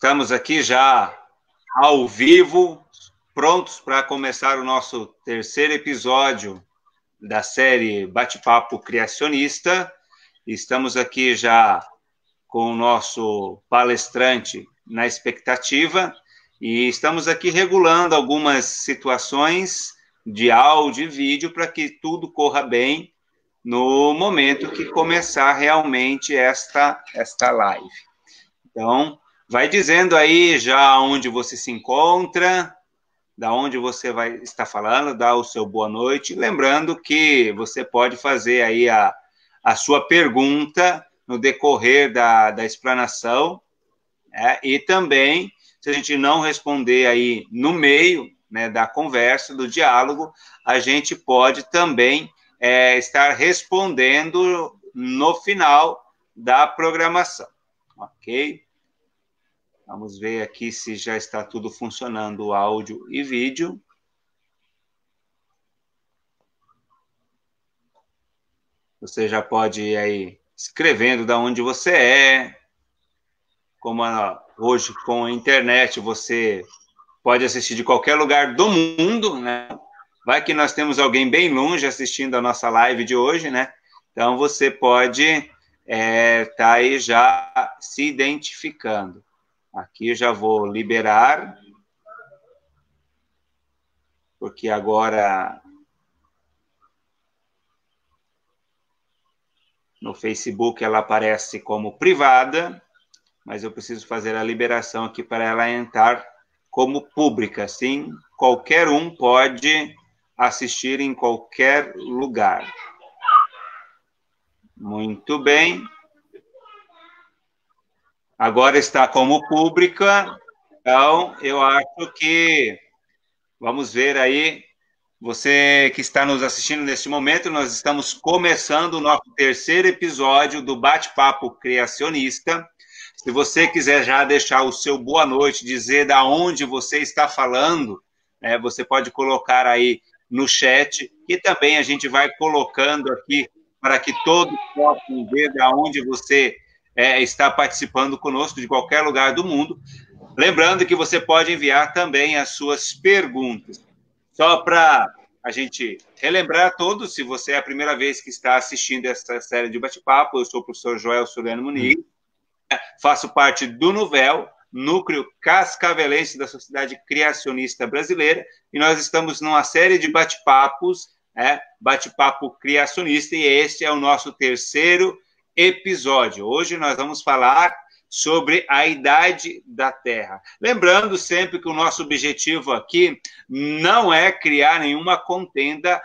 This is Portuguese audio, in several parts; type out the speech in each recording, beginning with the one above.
Estamos aqui já ao vivo, prontos para começar o nosso terceiro episódio da série Bate-Papo Criacionista. Estamos aqui já com o nosso palestrante na expectativa e estamos aqui regulando algumas situações de áudio e vídeo para que tudo corra bem no momento que começar realmente esta live. Então, vai dizendo aí já onde você se encontra, da onde você vai estar falando, dá o seu boa noite. Lembrando que você pode fazer aí a sua pergunta no decorrer da explanação, né? E também, se a gente não responder aí no meio, né, da conversa, do diálogo, a gente pode também estar respondendo no final da programação, ok? Vamos ver aqui se já está tudo funcionando, o áudio e vídeo. Você já pode ir aí escrevendo de onde você é. Como hoje com a internet você pode assistir de qualquer lugar do mundo, né? Vai que nós temos alguém bem longe assistindo a nossa live de hoje, né? Então você pode tá aí já se identificando. Aqui já vou liberar, porque agora no Facebook ela aparece como privada, mas eu preciso fazer a liberação aqui para ela entrar como pública. Assim, qualquer um pode assistir em qualquer lugar. Muito bem. Agora está como pública, então eu acho que vamos ver aí. Você que está nos assistindo neste momento, nós estamos começando o nosso terceiro episódio do Bate-Papo Criacionista. Se você quiser já deixar o seu boa noite, dizer da onde você está falando, você pode colocar aí no chat, e também a gente vai colocando aqui para que todos possam ver da onde você está participando conosco, de qualquer lugar do mundo. Lembrando que você pode enviar também as suas perguntas. Só para a gente relembrar a todos, se você é a primeira vez que está assistindo essa série de bate-papo, eu sou o professor Joel Soriano Muniz, faço parte do NUVEL, Núcleo Cascavelense da Sociedade Criacionista Brasileira, e nós estamos numa série de bate-papos, bate-papo criacionista, e este é o nosso terceiro episódio. Hoje nós vamos falar sobre a idade da Terra. Lembrando sempre que o nosso objetivo aqui não é criar nenhuma contenda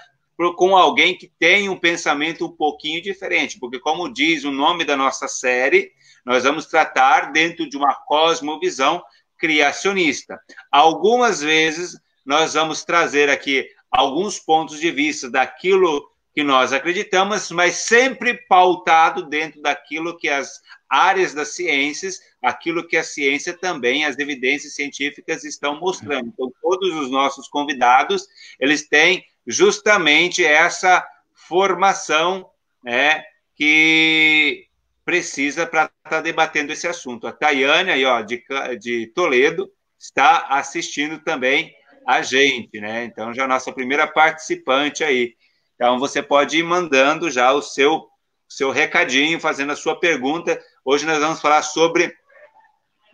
com alguém que tem um pensamento um pouquinho diferente, porque, como diz o nome da nossa série, nós vamos tratar dentro de uma cosmovisão criacionista. Algumas vezes nós vamos trazer aqui alguns pontos de vista daquilo que nós acreditamos, mas sempre pautado dentro daquilo que as áreas das ciências, aquilo que a ciência também, as evidências científicas estão mostrando. Então, todos os nossos convidados, eles têm justamente essa formação, que precisa para estar debatendo esse assunto. A Tayane, aí, ó, de Toledo, está assistindo também a gente, né? Então, já a nossa primeira participante aí. Então, você pode ir mandando já o seu recadinho, fazendo a sua pergunta. Hoje nós vamos falar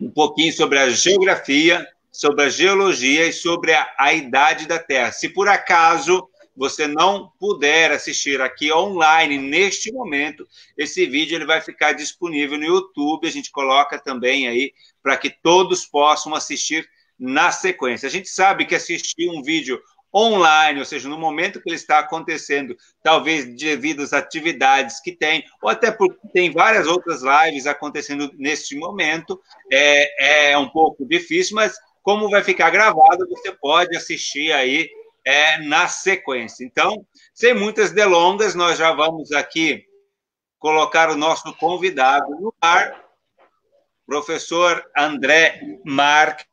um pouquinho sobre a geografia, sobre a geologia e sobre a idade da Terra. Se por acaso você não puder assistir aqui online neste momento, esse vídeo ele vai ficar disponível no YouTube, a gente coloca também aí para que todos possam assistir na sequência. A gente sabe que assistir um vídeo online, ou seja, no momento que ele está acontecendo, talvez devido às atividades que tem, ou até porque tem várias outras lives acontecendo neste momento, é um pouco difícil, mas como vai ficar gravado, você pode assistir aí na sequência. Então, sem muitas delongas, nós já vamos aqui colocar o nosso convidado no ar, professor André Marques.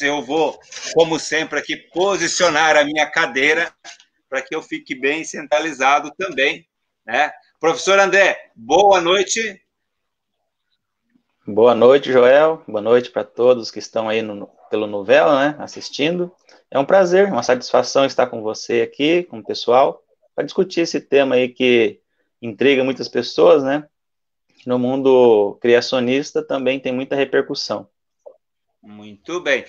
Eu vou, como sempre, aqui posicionar a minha cadeira para que eu fique bem centralizado também, né? Professor André, boa noite. Boa noite, Joel. Boa noite para todos que estão aí pelo Novela, né, assistindo. É um prazer, uma satisfação estar com você aqui, com o pessoal, para discutir esse tema aí que intriga muitas pessoas, né? No mundo criacionista também tem muita repercussão. Muito bem.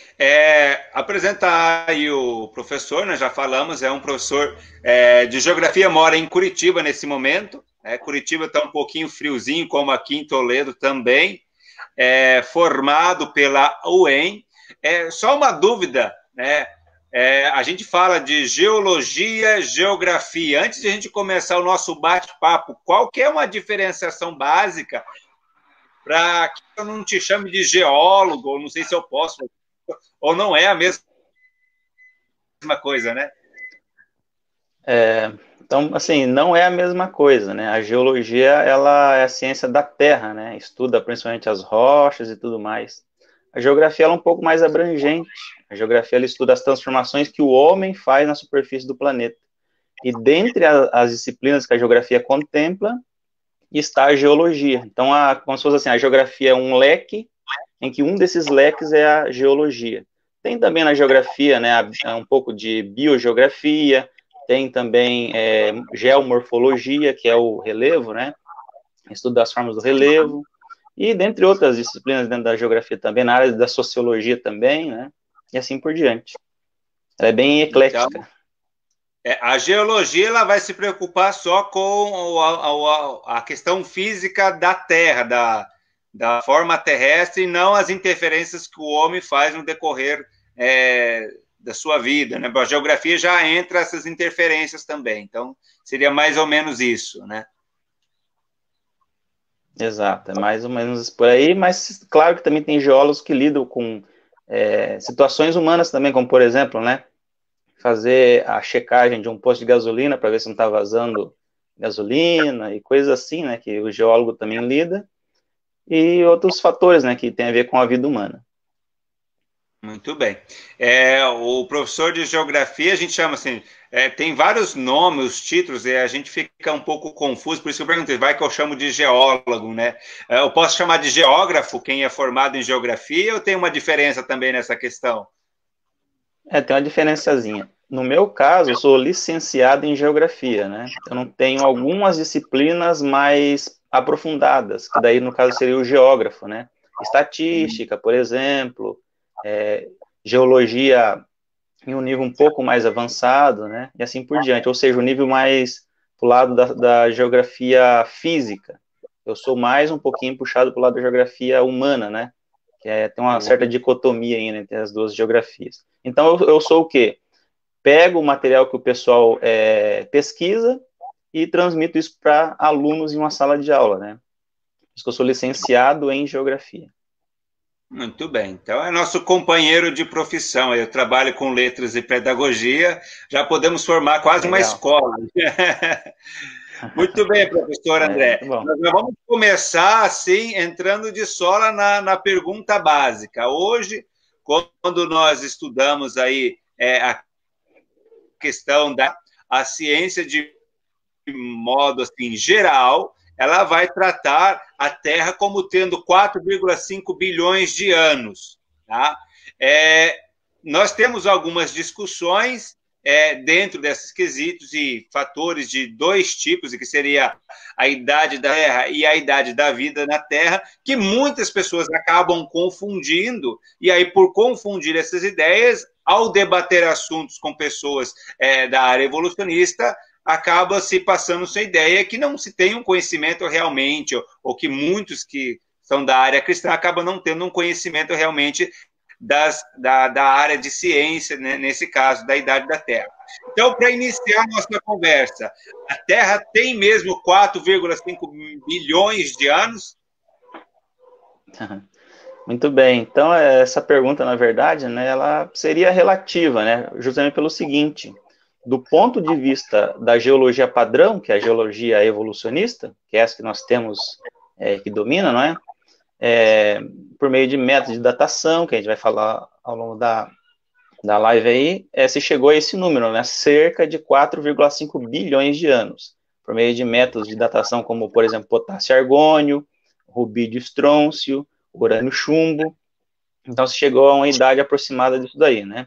Apresentar aí o professor, nós já falamos, é um professor de geografia, mora em Curitiba nesse momento. Curitiba está um pouquinho friozinho, como aqui em Toledo também. Formado pela UEM. Só uma dúvida, né? A gente fala de geologia, geografia. Antes de a gente começar o nosso bate-papo, qual que é uma diferenciação básica para que eu não te chame de geólogo, ou não sei se eu posso, ou não é a mesma coisa, né? Então, assim, não é a mesma coisa, né? A geologia, ela é a ciência da Terra, né? Estuda principalmente as rochas e tudo mais. A geografia, ela é um pouco mais abrangente. A geografia, ela estuda as transformações que o homem faz na superfície do planeta. E dentre as disciplinas que a geografia contempla, está a geologia. Então, como se fosse assim, a geografia é um leque, em que um desses leques é a geologia. Tem também na geografia, né, um pouco de biogeografia, tem também geomorfologia, que é o relevo, né, estudo das formas do relevo, e dentre outras disciplinas dentro da geografia também, na área da sociologia também, né, e assim por diante. Ela é bem Então, eclética. a geologia ela vai se preocupar só com a questão física da Terra, da forma terrestre, e não as interferências que o homem faz no decorrer da sua vida. Né? A geografia já entra essas interferências também. Então, seria mais ou menos isso, né? Exato, é mais ou menos por aí, mas claro que também tem geólogos que lidam com situações humanas também, como por exemplo, né, fazer a checagem de um posto de gasolina para ver se não está vazando gasolina e coisas assim, né, que o geólogo também lida, e outros fatores, né, que tem a ver com a vida humana. Muito bem. O professor de geografia, a gente chama assim, tem vários nomes, os títulos, e a gente fica um pouco confuso, por isso que eu perguntei, vai que eu chamo de geólogo, né? Eu posso chamar de geógrafo quem é formado em geografia, ou tem uma diferença também nessa questão? Tem uma diferençazinha. No meu caso, eu sou licenciado em geografia, né? Eu não tenho algumas disciplinas mais aprofundadas, que daí, no caso, seria o geógrafo, né? Estatística, por exemplo, geologia em um nível um pouco mais avançado, né? E assim por diante. Ou seja, o nível mais pro lado da geografia física. Eu sou mais um pouquinho puxado para o lado da geografia humana, né? Tem uma certa dicotomia aí, né, entre as duas geografias. Então, eu sou o quê? Pego o material que o pessoal pesquisa e transmito isso para alunos em uma sala de aula, né? Por isso que eu sou licenciado em geografia. Muito bem. Então, é nosso companheiro de profissão. Eu trabalho com letras e pedagogia, já podemos formar quase uma Legal. escola. Muito bem, professor André. Muito bom. Nós vamos começar, assim, entrando de sola na pergunta básica. Hoje, quando nós estudamos aí a questão da a ciência de modo assim, geral, ela vai tratar a Terra como tendo 4,5 bilhões de anos. Tá? Nós temos algumas discussões dentro desses quesitos e fatores de dois tipos, que seria a idade da Terra e a idade da vida na Terra, que muitas pessoas acabam confundindo, e aí, por confundir essas ideias, ao debater assuntos com pessoas da área evolucionista, acaba se passando essa ideia que não se tem um conhecimento realmente, ou que muitos que são da área cristã acabam não tendo um conhecimento realmente da área de ciência, né, nesse caso, da idade da Terra. Então, para iniciar nossa conversa, a Terra tem mesmo 4,5 bilhões de anos? Muito bem. Então, essa pergunta, na verdade, né, ela seria relativa, né, justamente pelo seguinte: do ponto de vista da geologia padrão, que é a geologia evolucionista, que é essa que nós temos, que domina, não é? Por meio de métodos de datação, que a gente vai falar ao longo da live aí, se chegou a esse número, né, cerca de 4,5 bilhões de anos, por meio de métodos de datação como, por exemplo, potássio-argônio, rubídio-estrôncio, urânio, chumbo. Então se chegou a uma idade aproximada disso daí, né?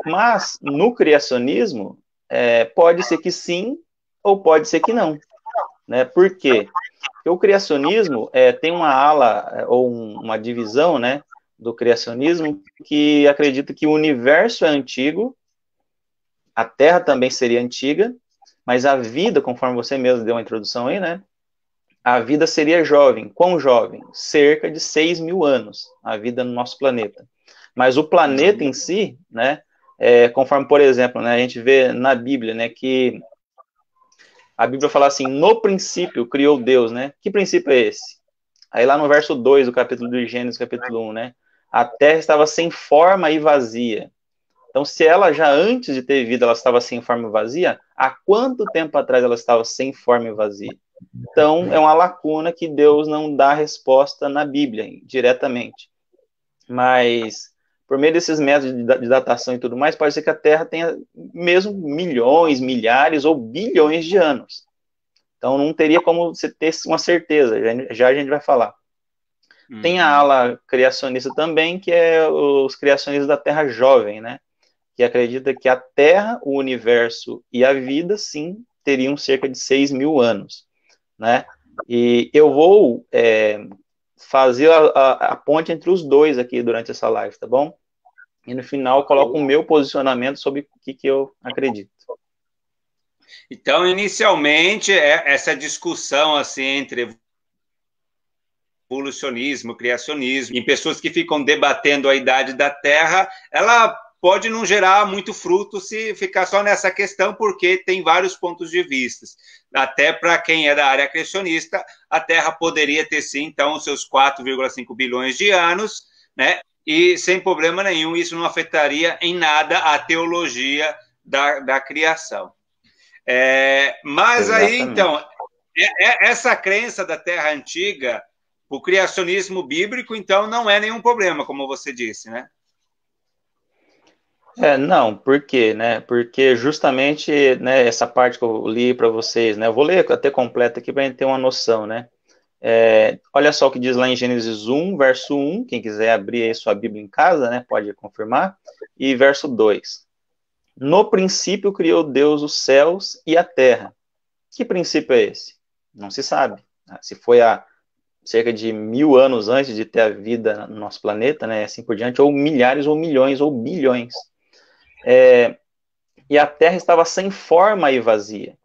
Mas no criacionismo, pode ser que sim, ou pode ser que não, né? Por quê? Porque o criacionismo tem uma ala, ou uma divisão, né, do criacionismo, que acredita que o universo é antigo, a Terra também seria antiga, mas a vida, conforme você mesmo deu uma introdução aí, né, a vida seria jovem. Quão jovem? Cerca de 6.000 anos, a vida no nosso planeta. Mas o planeta em si, né, conforme, por exemplo, né, a gente vê na Bíblia, né, que a Bíblia fala assim, no princípio criou Deus, né? Que princípio é esse? Aí lá no verso 2 do capítulo de Gênesis, capítulo 1, né? A terra estava sem forma e vazia. Então, se ela já antes de ter vida, ela estava sem forma e vazia, há quanto tempo atrás ela estava sem forma e vazia? Então, é uma lacuna que Deus não dá resposta na Bíblia, diretamente. Mas, por meio desses métodos de datação e tudo mais, pode ser que a Terra tenha mesmo milhões, milhares ou bilhões de anos. Então, não teria como você ter uma certeza, já a gente vai falar. Tem a ala criacionista também, que é os criacionistas da Terra Jovem, né? Que acredita que a Terra, o universo e a vida, sim, teriam cerca de 6.000 anos, né? E eu vou fazer a ponte entre os dois aqui durante essa live, tá bom? E no final eu coloco o meu posicionamento sobre o que eu acredito. Então, inicialmente, essa discussão assim, entre evolucionismo, criacionismo, em pessoas que ficam debatendo a idade da Terra, ela pode não gerar muito fruto se ficar só nessa questão, porque tem vários pontos de vista. Até para quem é da área criacionista, a Terra poderia ter, sim, então, os seus 4,5 bilhões de anos, né? E sem problema nenhum, isso não afetaria em nada a teologia da criação. Mas exatamente. Aí, então, essa crença da Terra antiga, o criacionismo bíblico, então, não é nenhum problema, como você disse, né? Não, por quê, né? Porque justamente, né, essa parte que eu li para vocês, né? Eu vou ler até completa aqui para a gente ter uma noção, né? Olha só o que diz lá em Gênesis 1, verso 1, quem quiser abrir aí sua Bíblia em casa, né, pode confirmar, e verso 2. No princípio criou Deus os céus e a terra. Que princípio é esse? Não se sabe. Se foi há cerca de 1.000 anos antes de ter a vida no nosso planeta, né, assim por diante, ou milhares, ou milhões, ou bilhões. E a terra estava sem forma e vazia,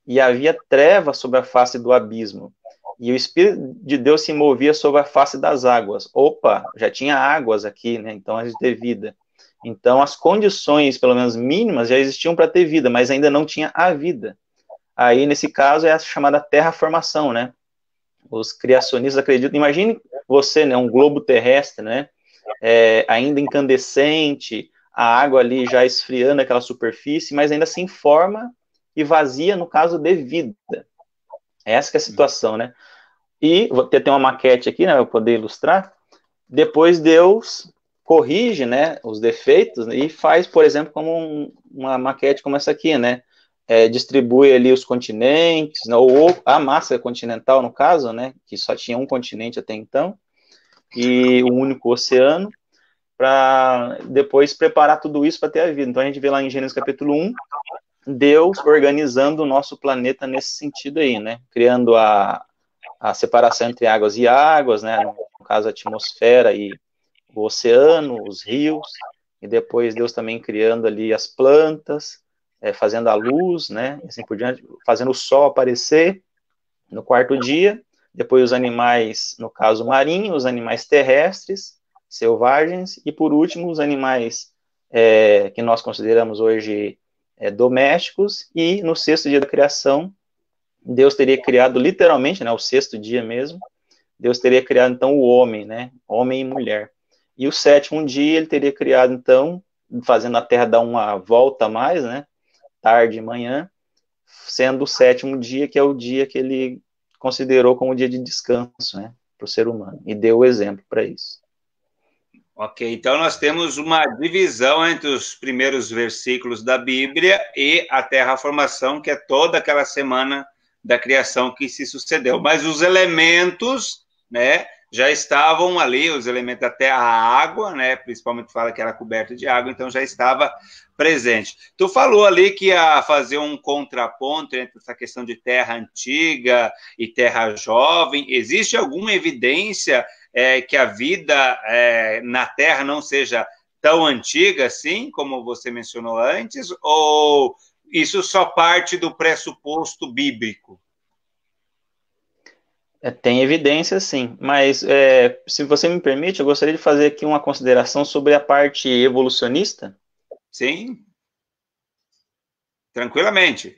e havia trevas sobre a face do abismo, e o Espírito de Deus se movia sobre a face das águas. Opa, já tinha águas aqui, né, então antes de ter vida. Então as condições, pelo menos mínimas, já existiam para ter vida, mas ainda não tinha a vida. Aí, nesse caso, é a chamada terraformação, né? Os criacionistas acreditam, imagine você, né, um globo terrestre, né, ainda incandescente, a água ali já esfriando aquela superfície, mas ainda sem forma e vazia, no caso de vida. Essa que é a situação, né? E vou ter uma maquete aqui, né, para poder ilustrar. Depois Deus corrige, né, os defeitos e faz, por exemplo, como uma maquete como essa aqui, né? Distribui ali os continentes, ou a massa continental, no caso, né, que só tinha um continente até então, e um único oceano, para depois preparar tudo isso para ter a vida. Então a gente vê lá em Gênesis capítulo 1, Deus organizando o nosso planeta nesse sentido aí, né, criando a separação entre águas e águas, né, no caso a atmosfera e o oceano, os rios, e depois Deus também criando ali as plantas, fazendo a luz, né, e assim por diante, fazendo o sol aparecer no quarto dia, depois os animais, no caso marinhos, os animais terrestres, selvagens, e por último os animais que nós consideramos hoje domésticos, e no sexto dia da criação, Deus teria criado literalmente, né, o sexto dia mesmo, Deus teria criado então o homem, né, homem e mulher. E o sétimo dia ele teria criado então, fazendo a Terra dar uma volta a mais, né, tarde e manhã, sendo o sétimo dia, que é o dia que ele considerou como dia de descanso, né, para o ser humano, e deu o exemplo para isso. Ok, então nós temos uma divisão entre os primeiros versículos da Bíblia e a terraformação, que é toda aquela semana da criação que se sucedeu. Mas os elementos, né, já estavam ali os elementos da terra, a água, né? Principalmente fala que era coberto de água, então já estava presente. Tu falou ali que ia fazer um contraponto entre essa questão de terra antiga e terra jovem. Existe alguma evidência que a vida na terra não seja tão antiga assim, como você mencionou antes, ou isso só parte do pressuposto bíblico? Tem evidência, sim, mas se você me permite, eu gostaria de fazer aqui uma consideração sobre a parte evolucionista. Sim, tranquilamente.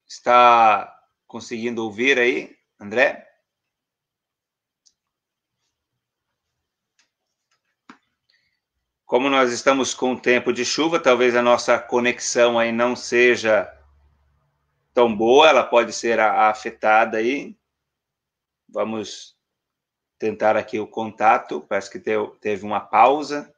Está conseguindo ouvir aí, André? Como nós estamos com tempo de chuva, talvez a nossa conexão aí não seja tão boa, ela pode ser afetada aí. Vamos tentar aqui o contato, parece que teve uma pausa.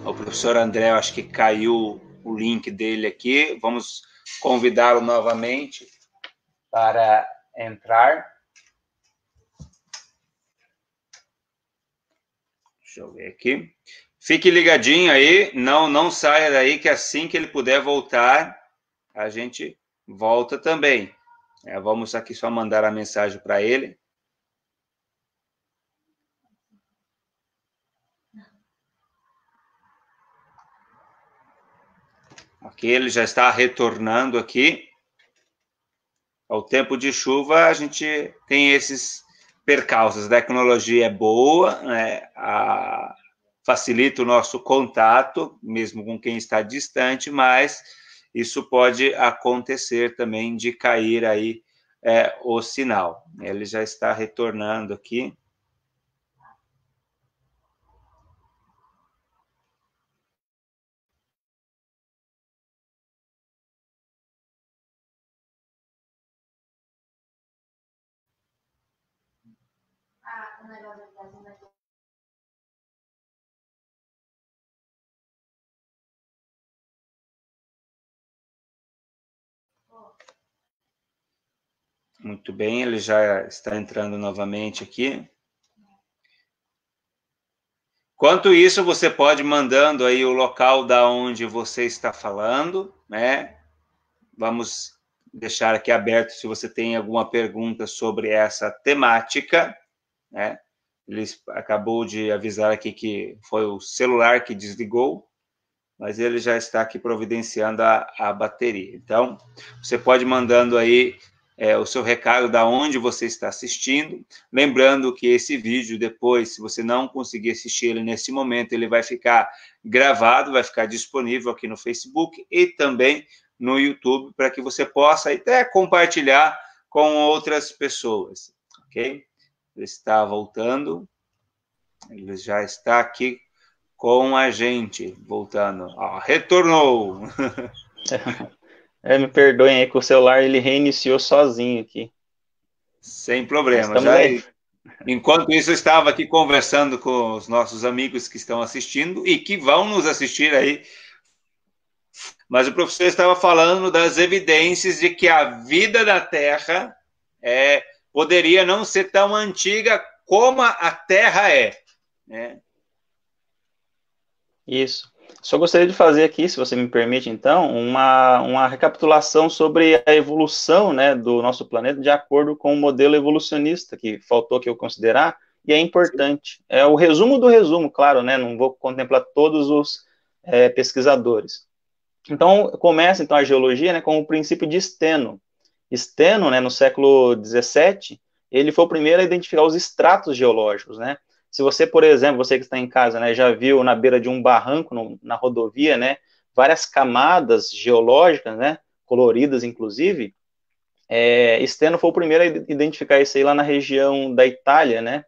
O professor André, eu acho que caiu o link dele aqui. Vamos convidá-lo novamente para entrar. Deixa eu ver aqui. Fique ligadinho aí, não saia daí, que assim que ele puder voltar, a gente volta também. Vamos aqui só mandar a mensagem para ele. Ok, ele já está retornando aqui. Ao tempo de chuva, a gente tem esses percalços. A tecnologia é boa, né? Facilita o nosso contato, mesmo com quem está distante, mas isso pode acontecer também de cair aí o sinal. Ele já está retornando aqui. Muito bem, ele já está entrando novamente aqui. Enquanto isso, você pode mandando aí o local da onde você está falando, né? Vamos deixar aqui aberto se você tem alguma pergunta sobre essa temática, né? Ele acabou de avisar aqui que foi o celular que desligou, mas ele já está aqui providenciando a bateria. Então, você pode mandando aí o seu recado da onde você está assistindo. Lembrando que esse vídeo, depois, se você não conseguir assistir ele nesse momento, ele vai ficar gravado, vai ficar disponível aqui no Facebook e também no YouTube, para que você possa até compartilhar com outras pessoas, ok? Ele está voltando, ele já está aqui com a gente, voltando. Retornou! Me perdoem aí que o celular ele reiniciou sozinho aqui. Sem Mas problema. estamos aí. Enquanto isso, eu estava aqui conversando com os nossos amigos que estão assistindo e que vão nos assistir aí. Mas o professor estava falando das evidências de que a vida da Terra poderia não ser tão antiga como a Terra é, né? Isso. Só gostaria de fazer aqui, se você me permite, então, uma recapitulação sobre a evolução, né, do nosso planeta de acordo com o modelo evolucionista, que faltou que eu considerar, e é importante. É o resumo do resumo, claro, né, não vou contemplar todos os pesquisadores. Então, começa então a geologia, né, com o princípio de Steno. Steno, né, no século XVII, ele foi o primeiro a identificar os estratos geológicos, né? Se você, por exemplo, você que está em casa, né, já viu na beira de um barranco na rodovia, né, várias camadas geológicas, né, coloridas inclusive, Steno foi o primeiro a identificar isso aí lá na região da Itália, né?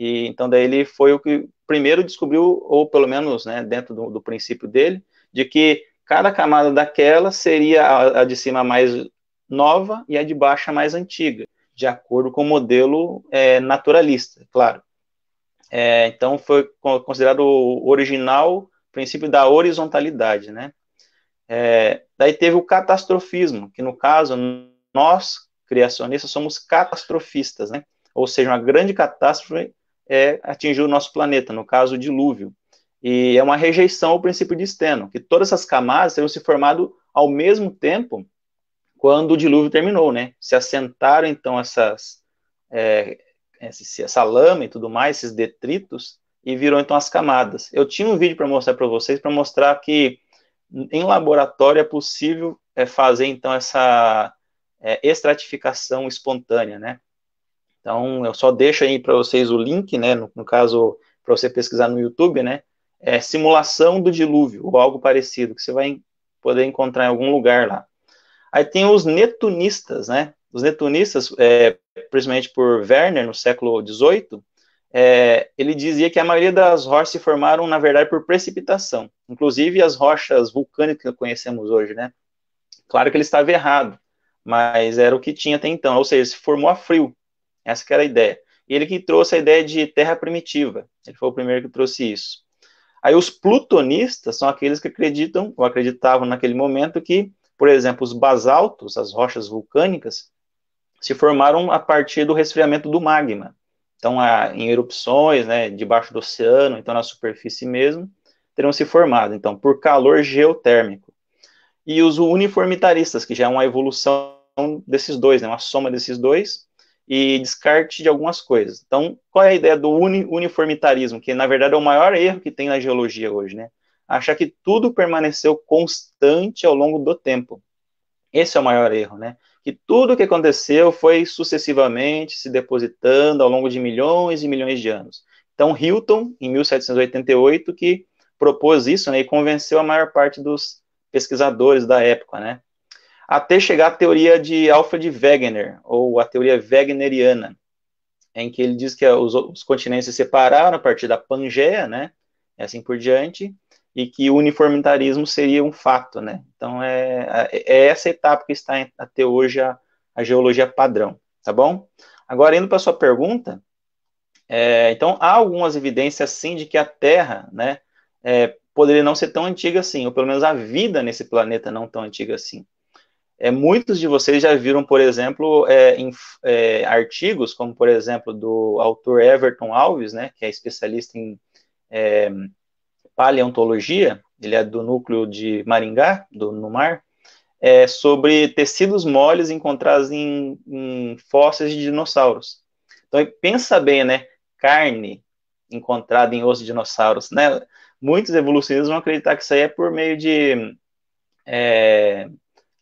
E então daí ele foi o que primeiro descobriu, ou pelo menos, né, dentro do princípio dele, de que cada camada daquela seria a de cima mais nova e a de baixo mais antiga, de acordo com o modelo naturalista, claro. Então foi considerado o original princípio da horizontalidade, né? Daí teve o catastrofismo, que no caso nós criacionistas somos catastrofistas, né? Ou seja, uma grande catástrofe atingiu o nosso planeta, no caso o dilúvio. E é uma rejeição ao princípio de Steno, que todas essas camadas teriam se formado ao mesmo tempo quando o dilúvio terminou, né? Se assentaram então essa lama e tudo mais, esses detritos, e virou então as camadas. Eu tinha um vídeo para mostrar para vocês, para mostrar que em laboratório é possível fazer então essa estratificação espontânea, né? Então eu só deixo aí para vocês o link, né? No caso, para você pesquisar no YouTube, né? Simulação do dilúvio, ou algo parecido, que você vai poder encontrar em algum lugar lá. Aí tem os netunistas, né? Os netunistas, principalmente por Werner, no século XVIII, ele dizia que a maioria das rochas se formaram, na verdade, por precipitação. Inclusive as rochas vulcânicas que conhecemos hoje, né? Claro que ele estava errado, mas era o que tinha até então. Ou seja, se formou a frio. Essa que era a ideia. E ele que trouxe a ideia de terra primitiva. Ele foi o primeiro que trouxe isso. Aí os plutonistas são aqueles que acreditam, ou acreditavam naquele momento, que, por exemplo, os basaltos, as rochas vulcânicas, se formaram a partir do resfriamento do magma. Então, em erupções, né, debaixo do oceano, então na superfície mesmo, teriam se formado, então, por calor geotérmico. E os uniformitaristas, que já é uma evolução desses dois, né, uma soma desses dois, e descarte de algumas coisas. Então, qual é a ideia do uniformitarismo, que na verdade é o maior erro que tem na geologia hoje, né? Achar que tudo permaneceu constante ao longo do tempo. Esse é o maior erro, né? Que tudo que aconteceu foi sucessivamente se depositando ao longo de milhões e milhões de anos. Então, Hilton, em 1788, que propôs isso, né, e convenceu a maior parte dos pesquisadores da época, né? Até chegar à teoria de Alfred Wegener, ou a teoria wegeneriana, em que ele diz que os continentes se separaram a partir da Pangeia, né, e assim por diante, e que o uniformitarismo seria um fato, né. Então, é essa etapa que está até hoje a geologia padrão, tá bom? Agora, indo para a sua pergunta, então, há algumas evidências, sim, de que a Terra, né, poderia não ser tão antiga assim, ou pelo menos a vida nesse planeta não tão antiga assim. Muitos de vocês já viram, por exemplo, em artigos, como, por exemplo, do autor Everton Alves, né, que é especialista em paleontologia, ele é do núcleo de Maringá, no mar, sobre tecidos moles encontrados em fósseis de dinossauros. Então, pensa bem, né, carne encontrada em ossos de dinossauros, né? Muitos evolucionistas vão acreditar que isso aí é por meio de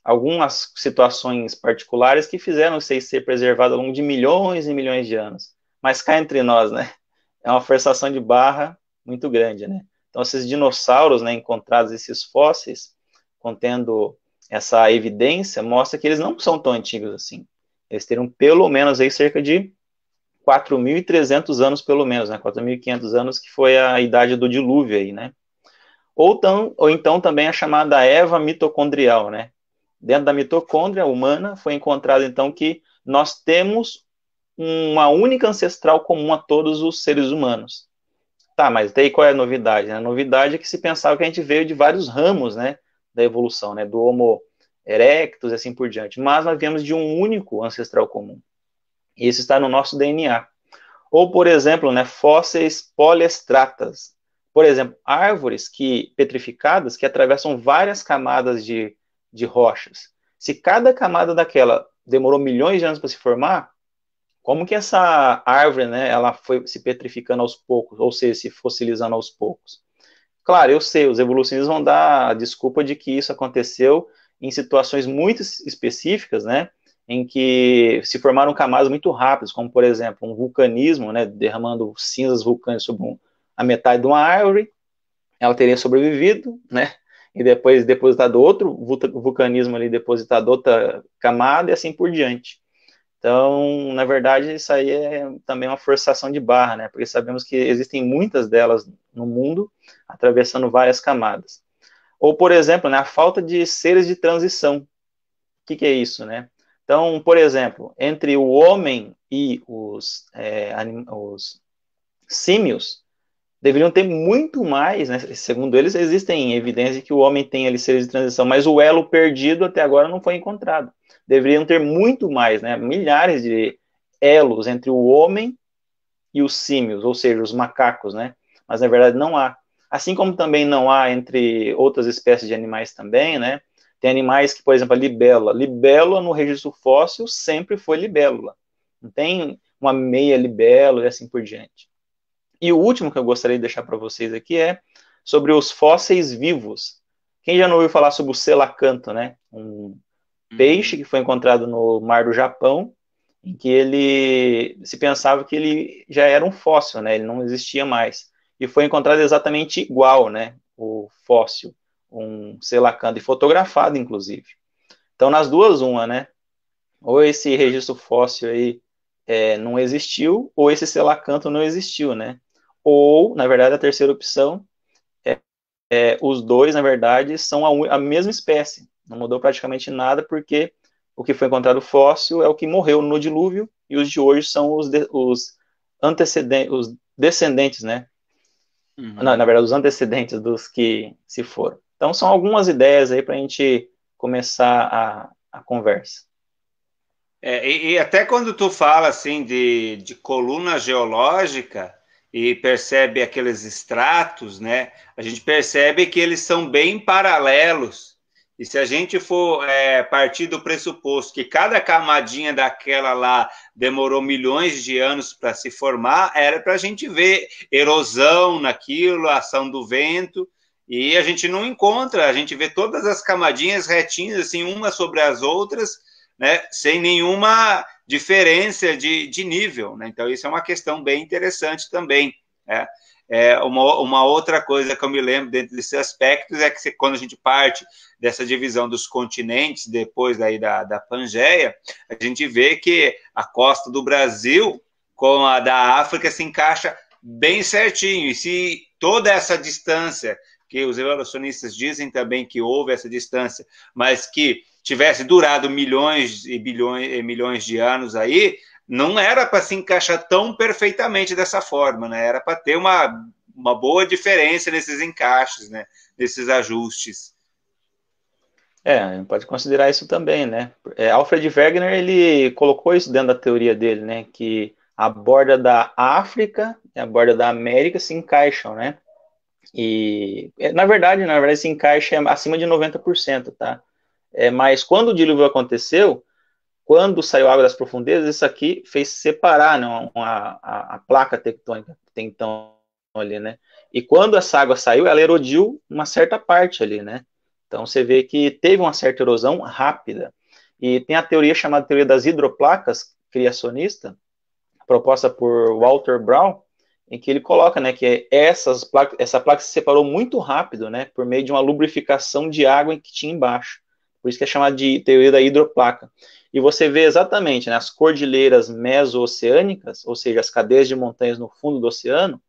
algumas situações particulares que fizeram isso ser preservado ao longo de milhões e milhões de anos. Mas cá entre nós, né? É uma forçação de barra muito grande, né? Então, esses dinossauros, né, encontrados, esses fósseis, contendo essa evidência, mostra que eles não são tão antigos assim. Eles teriam pelo menos aí cerca de 4.300 anos, pelo menos, né? 4.500 anos, que foi a idade do dilúvio aí, né? Ou então também a chamada Eva mitocondrial, né? Dentro da mitocôndria humana foi encontrado, então, que nós temos uma única ancestral comum a todos os seres humanos. Tá, mas daí qual é a novidade? A novidade é que se pensava que a gente veio de vários ramos, né, da evolução, né, do Homo erectus e assim por diante, mas nós viemos de um único ancestral comum. E isso está no nosso DNA. Ou, por exemplo, né, fósseis poliestratas. Por exemplo, árvores petrificadas que atravessam várias camadas de rochas. Se cada camada daquela demorou milhões de anos para se formar, como que essa árvore, né, ela foi se petrificando aos poucos, ou seja, se fossilizando aos poucos? Claro, eu sei, os evolucionistas vão dar a desculpa de que isso aconteceu em situações muito específicas, né, em que se formaram camadas muito rápidas, como, por exemplo, um vulcanismo, né, derramando cinzas vulcânicas sobre a metade de uma árvore, ela teria sobrevivido, né, e depois depositado outro vulcanismo ali, depositado outra camada e assim por diante. Então, na verdade, isso aí é também uma forçação de barra, né? Porque sabemos que existem muitas delas no mundo, atravessando várias camadas. Ou, por exemplo, né, a falta de seres de transição. O que é isso, né? Então, por exemplo, entre o homem e os símios, deveriam ter muito mais, né? Segundo eles, existem evidências que o homem tem ali seres de transição, mas o elo perdido até agora não foi encontrado. Deveriam ter muito mais, né? Milhares de elos entre o homem e os símios, ou seja, os macacos, né? Mas na verdade não há. Assim como também não há entre outras espécies de animais também, né? Tem animais que, por exemplo, a libélula. Libélula no registro fóssil sempre foi libélula. Não tem uma meia libélula e assim por diante. E o último que eu gostaria de deixar para vocês aqui é sobre os fósseis vivos. Quem já não ouviu falar sobre o selacanto, né? Um peixe que foi encontrado no mar do Japão, em que ele se pensava que ele já era um fóssil, né? Ele não existia mais. E foi encontrado exatamente igual, né? O fóssil, um selacanto, e fotografado, inclusive. Então, nas duas, uma, né? Ou esse registro fóssil aí não existiu, ou esse selacanto não existiu, né? Ou, na verdade, a terceira opção os dois, na verdade, são a mesma espécie. Não mudou praticamente nada, porque o que foi encontrado fóssil é o que morreu no dilúvio, e os de hoje são os antecedentes, os descendentes, né? Na verdade, os antecedentes dos que se foram. Então, são algumas ideias aí para a gente começar a conversa. E até quando tu fala assim de coluna geológica e percebe aqueles estratos, né? A gente percebe que eles são bem paralelos. E se a gente for partir do pressuposto que cada camadinha daquela lá demorou milhões de anos para se formar, era para a gente ver erosão naquilo, a ação do vento, e a gente não encontra, a gente vê todas as camadinhas retinhas, assim, umas sobre as outras, né, sem nenhuma diferença de nível. Né? Então, isso é uma questão bem interessante também. Né? Uma outra coisa que eu me lembro dentro desses aspectos é que quando a gente parte dessa divisão dos continentes, depois daí da Pangeia, a gente vê que a costa do Brasil com a da África se encaixa bem certinho. E se toda essa distância, que os evolucionistas dizem também que houve essa distância, mas que tivesse durado milhões e milhões de anos aí, não era para se encaixar tão perfeitamente dessa forma, né? Era para ter uma boa diferença nesses encaixes, né? Nesses ajustes. Pode considerar isso também, né? Alfred Wegener, ele colocou isso dentro da teoria dele, né? Que a borda da África e a borda da América se encaixam, né? E, na verdade, se encaixa acima de 90%, tá? Mas quando o dilúvio aconteceu, quando saiu água das profundezas, isso aqui fez separar, né, a placa tectônica que tem então ali, né? E quando essa água saiu, ela erodiu uma certa parte ali, né? Então você vê que teve uma certa erosão rápida. E tem a teoria chamada teoria das hidroplacas criacionista, proposta por Walter Brown, em que ele coloca, né, que essa placa se separou muito rápido, né, por meio de uma lubrificação de água que tinha embaixo. Por isso que é chamada de teoria da hidroplaca. E você vê exatamente, né, as cordilheiras meso-oceânicas, ou seja, as cadeias de montanhas no fundo do oceano,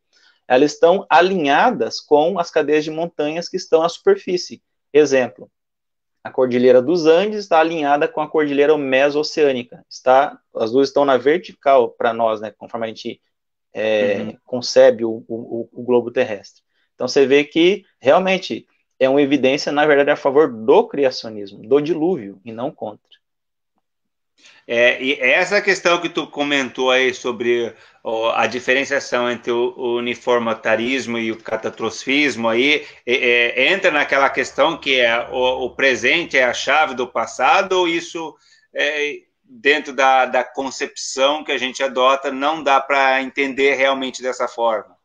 elas estão alinhadas com as cadeias de montanhas que estão à superfície. Exemplo, a Cordilheira dos Andes está alinhada com a Cordilheira Meso-Oceânica. As duas estão na vertical para nós, né, conforme a gente concebe o globo terrestre. Então você vê que realmente é uma evidência, na verdade, a favor do criacionismo, do dilúvio, e não contra. E essa questão que tu comentou aí sobre a diferenciação entre o uniformitarismo e o catastrofismo aí entra naquela questão que o presente é a chave do passado, ou isso dentro da concepção que a gente adota não dá para entender realmente dessa forma?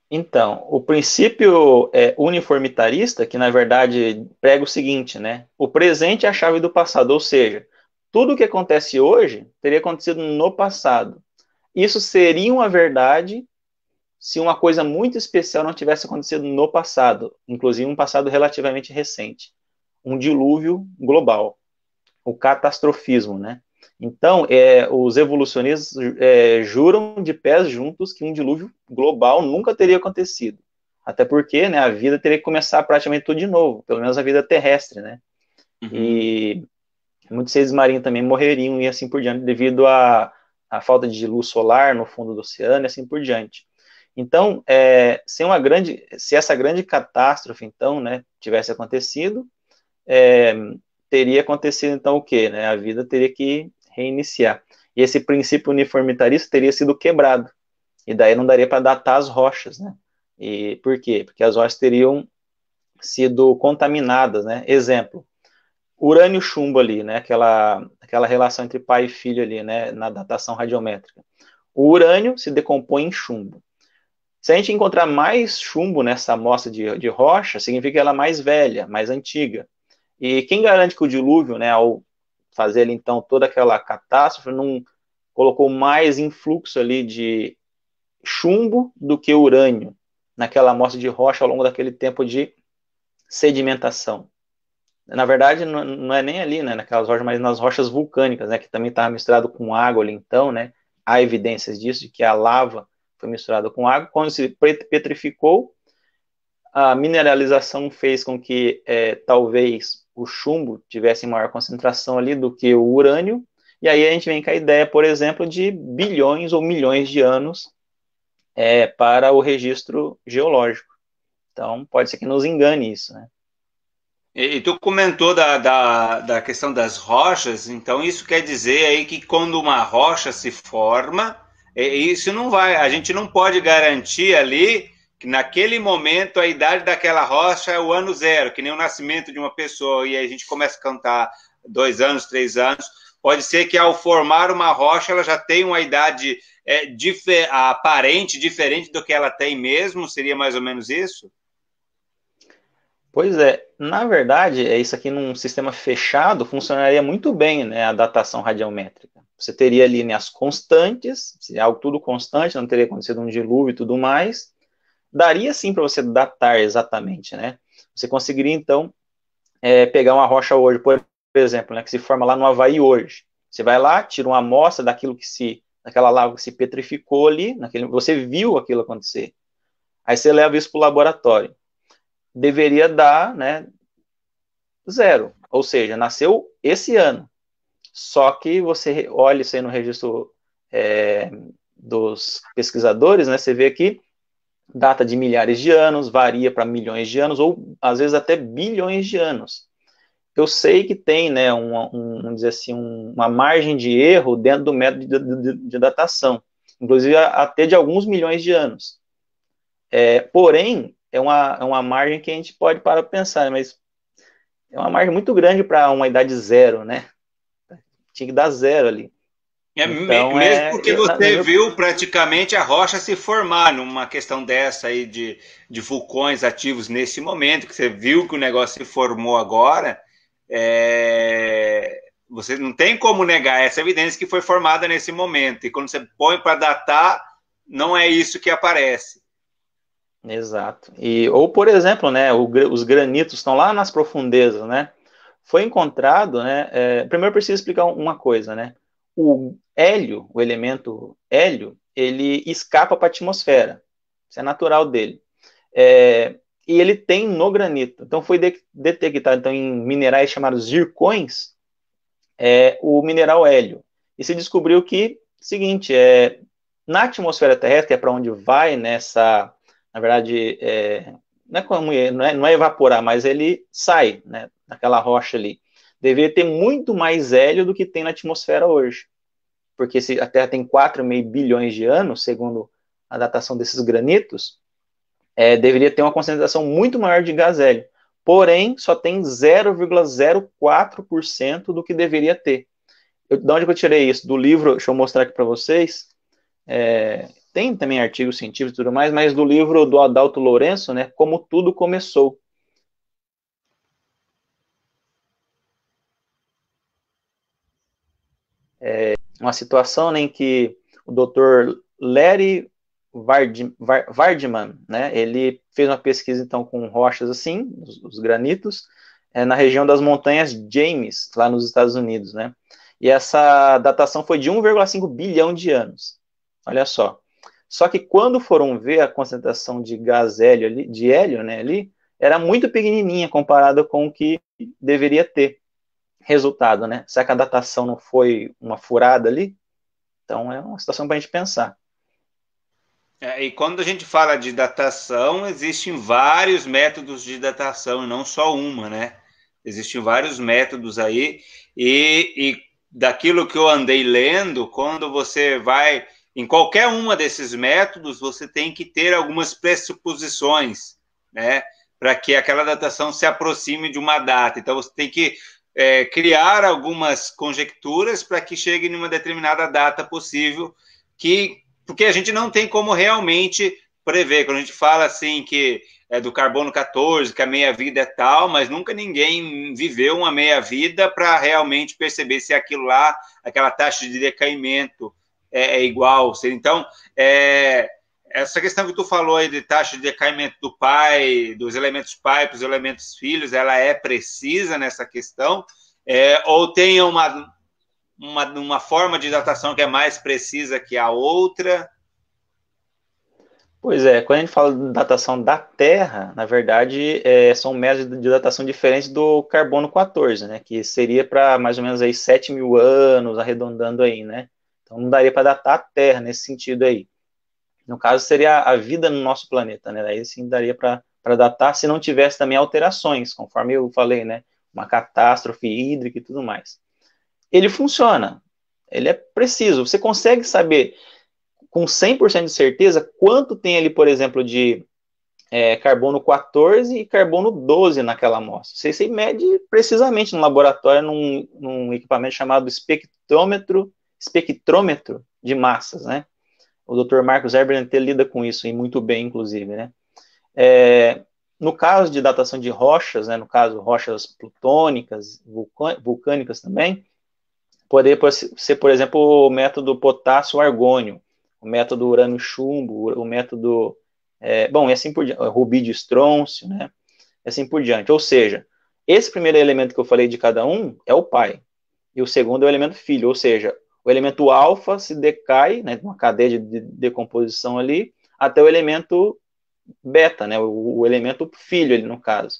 Então, o princípio uniformitarista, que na verdade prega o seguinte, né? O presente é a chave do passado, ou seja, tudo o que acontece hoje teria acontecido no passado. Isso seria uma verdade se uma coisa muito especial não tivesse acontecido no passado, inclusive um passado relativamente recente, um dilúvio global, o catastrofismo, né? Então, os evolucionistas juram de pés juntos que um dilúvio global nunca teria acontecido. Até porque, né, a vida teria que começar praticamente tudo de novo, pelo menos a vida terrestre, né? Uhum. E muitos seres marinhos também morreriam e assim por diante, devido à falta de luz solar no fundo do oceano e assim por diante. Então, se essa grande catástrofe, então, né, tivesse acontecido, teria acontecido, então, o quê? Né? A vida teria que reiniciar. E esse princípio uniformitarista teria sido quebrado. E daí não daria para datar as rochas, né? E por quê? Porque as rochas teriam sido contaminadas, né? Exemplo, urânio chumbo ali, né? Aquela relação entre pai e filho ali, né? Na datação radiométrica. O urânio se decompõe em chumbo. Se a gente encontrar mais chumbo nessa amostra de rocha, significa que ela é mais velha, mais antiga. E quem garante que o dilúvio, né, ao fazer ali, então toda aquela catástrofe, não colocou mais influxo ali de chumbo do que urânio naquela amostra de rocha ao longo daquele tempo de sedimentação? Na verdade, não é nem ali, né, naquelas rochas, mas nas rochas vulcânicas, né, que também estava misturado com água ali, então, né, há evidências disso, de que a lava foi misturada com água. Quando se petrificou, a mineralização fez com que talvez o chumbo tivesse maior concentração ali do que o urânio, e aí a gente vem com a ideia, por exemplo, de bilhões ou milhões de anos para o registro geológico. Então, pode ser que nos engane isso, né? E tu comentou da questão das rochas, então isso quer dizer aí que quando uma rocha se forma, isso não vai, a gente não pode garantir ali que naquele momento a idade daquela rocha é o ano zero, que nem o nascimento de uma pessoa, e aí a gente começa a cantar 2 anos, 3 anos. Pode ser que ao formar uma rocha ela já tenha uma idade aparente, diferente do que ela tem mesmo, seria mais ou menos isso? Pois é, na verdade, isso aqui num sistema fechado funcionaria muito bem, né, a datação radiométrica. Você teria ali, né, as constantes, seria algo tudo constante, não teria acontecido um dilúvio e tudo mais. Daria sim para você datar exatamente, né? Você conseguiria, então, pegar uma rocha hoje, por exemplo, né, que se forma lá no Havaí hoje. Você vai lá, tira uma amostra daquela lava que se petrificou ali, você viu aquilo acontecer. Aí você leva isso para o laboratório. Deveria dar, né, zero. Ou seja, nasceu esse ano. Só que você olha isso aí no registro dos pesquisadores, né, você vê que data de milhares de anos, varia para milhões de anos, ou às vezes até bilhões de anos. Eu sei que tem, né, vamos dizer assim, uma margem de erro dentro do método de datação, inclusive até de alguns milhões de anos. Porém, é uma margem que a gente pode parar para pensar, mas é uma margem muito grande para uma idade zero, né? Tinha que dar zero ali. Então, Mesmo porque na você minha... viu praticamente a rocha se formar numa questão dessa aí de vulcões ativos nesse momento, que você viu que o negócio se formou agora, você não tem como negar essa evidência que foi formada nesse momento. E quando você põe para datar, não é isso que aparece. Exato. Ou, por exemplo, né, os granitos estão lá nas profundezas, né? Foi encontrado, né? Primeiro preciso explicar uma coisa, né? O hélio, o elemento hélio, ele escapa para a atmosfera. Isso é natural dele. E ele tem no granito. Então foi detectado então, em minerais chamados zircões o mineral hélio. E se descobriu que, seguinte, na atmosfera terrestre, que é para onde vai nessa, na verdade, não é evaporar, mas ele sai, né, naquela rocha ali. Deveria ter muito mais hélio do que tem na atmosfera hoje. Porque se a Terra tem 4,5 bilhões de anos, segundo a datação desses granitos, deveria ter uma concentração muito maior de gás hélio. Porém, só tem 0,04% do que deveria ter. De onde eu tirei isso? Do livro, deixa eu mostrar aqui para vocês. Tem também artigos científicos e tudo mais, mas do livro do Adalto Lourenço, né, Como Tudo Começou. Uma situação, né, em que o Dr. Larry Vardiman, né, ele fez uma pesquisa então com rochas assim, os granitos, na região das montanhas James, lá nos Estados Unidos, né. E essa datação foi de 1,5 bilhão de anos. Olha só. Só que quando foram ver a concentração de gás hélio ali, de hélio, né, ali, era muito pequenininha comparada com o que deveria ter resultado, né? Será que a datação não foi uma furada ali? Então é uma situação para a gente pensar. E quando a gente fala de datação, existem vários métodos de datação, e não só uma, né? Existem vários métodos aí, e daquilo que eu andei lendo, quando você vai em qualquer uma desses métodos, você tem que ter algumas pressuposições, né? Para que aquela datação se aproxime de uma data. Então, você tem que criar algumas conjecturas para que chegue em uma determinada data possível, porque a gente não tem como realmente prever. Quando a gente fala assim que é do carbono 14, que a meia-vida é tal, mas nunca ninguém viveu uma meia-vida para realmente perceber se aquilo lá, aquela taxa de decaimento é igual. Então, essa questão que tu falou aí de taxa de decaimento do pai, dos elementos pai para os elementos filhos, ela é precisa nessa questão? Ou tem uma forma de datação que é mais precisa que a outra? Pois é, quando a gente fala de datação da Terra, na verdade, são métodos de datação diferentes do carbono 14, né? Que seria para mais ou menos aí 7 mil anos, arredondando aí, né? Então não daria para datar a Terra nesse sentido aí. No caso, seria a vida no nosso planeta, né? Daí sim daria para datar se não tivesse também alterações, conforme eu falei, né? Uma catástrofe hídrica e tudo mais. Ele funciona, ele é preciso. Você consegue saber com 100% de certeza quanto tem ali, por exemplo, de carbono 14 e carbono 12 naquela amostra. Você mede precisamente no laboratório, num equipamento chamado espectrômetro de massas, né? O Dr. Marcos Herber lida com isso e muito bem, inclusive, né? No caso de datação de rochas, né, no caso rochas plutônicas, vulcânicas também, poderia ser, por exemplo, o método potássio-argônio, o método urânio-chumbo, o método, bom, e assim por diante, rubídio-estrôncio, né, e assim por diante. Ou seja, esse primeiro elemento que eu falei de cada um é o pai, e o segundo é o elemento filho, ou seja, o elemento alfa se decai, né, numa cadeia de decomposição ali, até o elemento beta, né, o elemento filho ali no caso.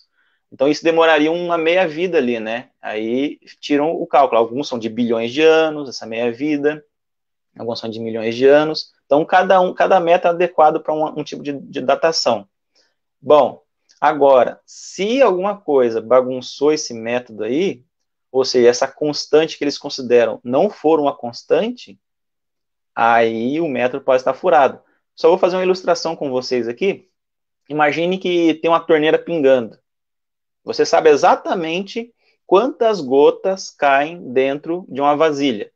Então isso demoraria uma meia-vida ali, né? Aí tiram o cálculo. Alguns são de bilhões de anos, essa meia-vida, alguns são de milhões de anos. Então cada meta é adequado para um tipo de datação. Bom, agora, se alguma coisa bagunçou esse método aí, ou seja, essa constante que eles consideram não for uma constante, aí o método pode estar furado. Só vou fazer uma ilustração com vocês aqui. Imagine que tem uma torneira pingando. Você sabe exatamente quantas gotas caem dentro de uma vasilha.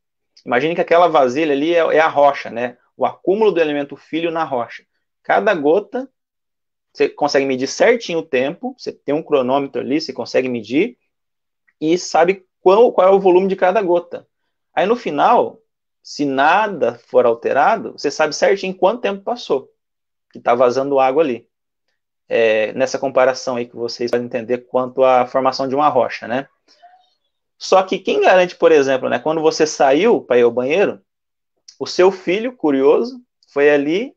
Imagine que aquela vasilha ali é a rocha, né? O acúmulo do elemento filho na rocha. Cada gota, você consegue medir certinho o tempo, você tem um cronômetro ali, você consegue medir, e sabe qual é o volume de cada gota. Aí no final, se nada for alterado, você sabe certinho quanto tempo passou, que está vazando água ali. Nessa comparação aí que vocês podem entender quanto à formação de uma rocha, né? Só que quem garante, por exemplo, né, quando você saiu para ir ao banheiro, o seu filho, curioso, foi ali,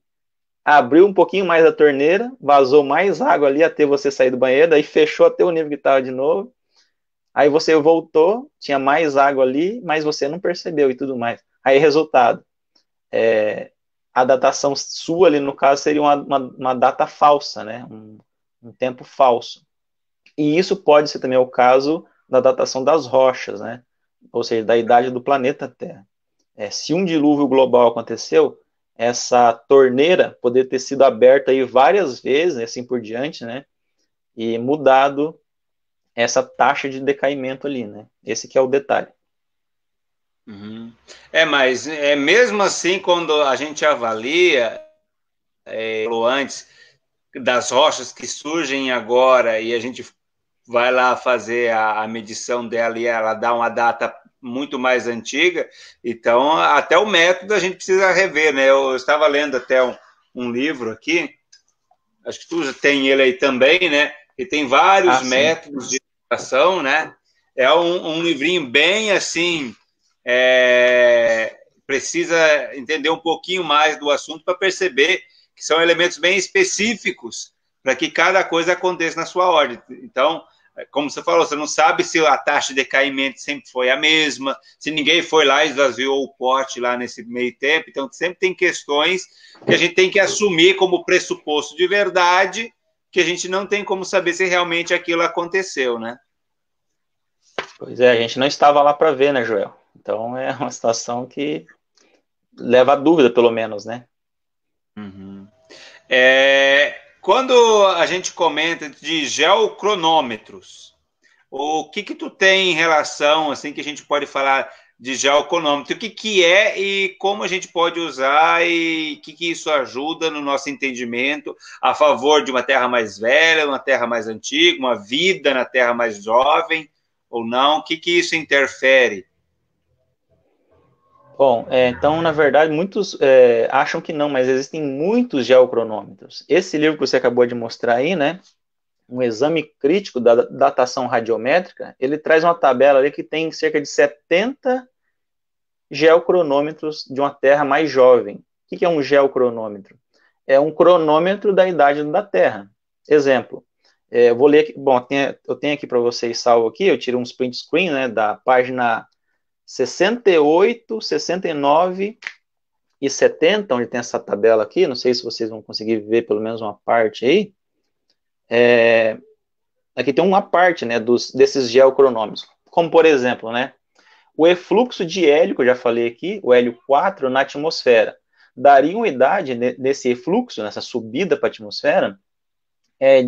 abriu um pouquinho mais a torneira, vazou mais água ali até você sair do banheiro, aí fechou até o nível que estava de novo, aí você voltou, tinha mais água ali, mas você não percebeu e tudo mais. Aí, resultado, a datação sua ali, no caso, seria uma data falsa, né? Um tempo falso. E isso pode ser também o caso da datação das rochas, né? Ou seja, da idade do planeta Terra. Se um dilúvio global aconteceu, essa torneira poderia ter sido aberta aí várias vezes, assim por diante, né? E mudado essa taxa de decaimento ali, né? Esse que é o detalhe. Uhum. Mas mesmo assim, quando a gente avalia, falou antes, das rochas que surgem agora e a gente vai lá fazer a medição dela e ela dá uma data muito mais antiga, então até o método a gente precisa rever, né? Eu estava lendo até um livro aqui, acho que tu já tem ele aí também, né? E tem vários métodos de datação, né? É um livrinho bem assim, precisa entender um pouquinho mais do assunto para perceber que são elementos bem específicos para que cada coisa aconteça na sua ordem. Então, como você falou, você não sabe se a taxa de decaimento sempre foi a mesma, se ninguém foi lá e esvaziou o pote lá nesse meio tempo. Então, sempre tem questões que a gente tem que assumir como pressuposto de verdade, que a gente não tem como saber se realmente aquilo aconteceu, né? Pois é, a gente não estava lá para ver, né, Joel? Então é uma situação que leva a dúvida, pelo menos, né? Uhum. Quando a gente comenta de geocronômetros, o que tu tem em relação, assim, que a gente pode falar de geocronômetro? O que é e como a gente pode usar e o que isso ajuda no nosso entendimento a favor de uma terra mais velha, uma terra mais antiga, uma vida na terra mais jovem ou não? O que isso interfere? Bom, então, na verdade, muitos acham que não, mas existem muitos geocronômetros. Esse livro que você acabou de mostrar aí, né, um exame crítico da datação radiométrica, ele traz uma tabela ali que tem cerca de 70 geocronômetros de uma Terra mais jovem. O que é um geocronômetro? É um cronômetro da idade da Terra. Exemplo, eu vou ler aqui, bom, eu tenho aqui para vocês salvo aqui, eu tiro um print screen, né, da página 68, 69 e 70, onde tem essa tabela aqui, não sei se vocês vão conseguir ver pelo menos uma parte aí. Aqui tem uma parte, né, desses geocronômetros, como por exemplo, né, o efluxo de hélio, que eu já falei aqui, o hélio 4 na atmosfera, daria uma idade nesse efluxo, nessa subida para a atmosfera,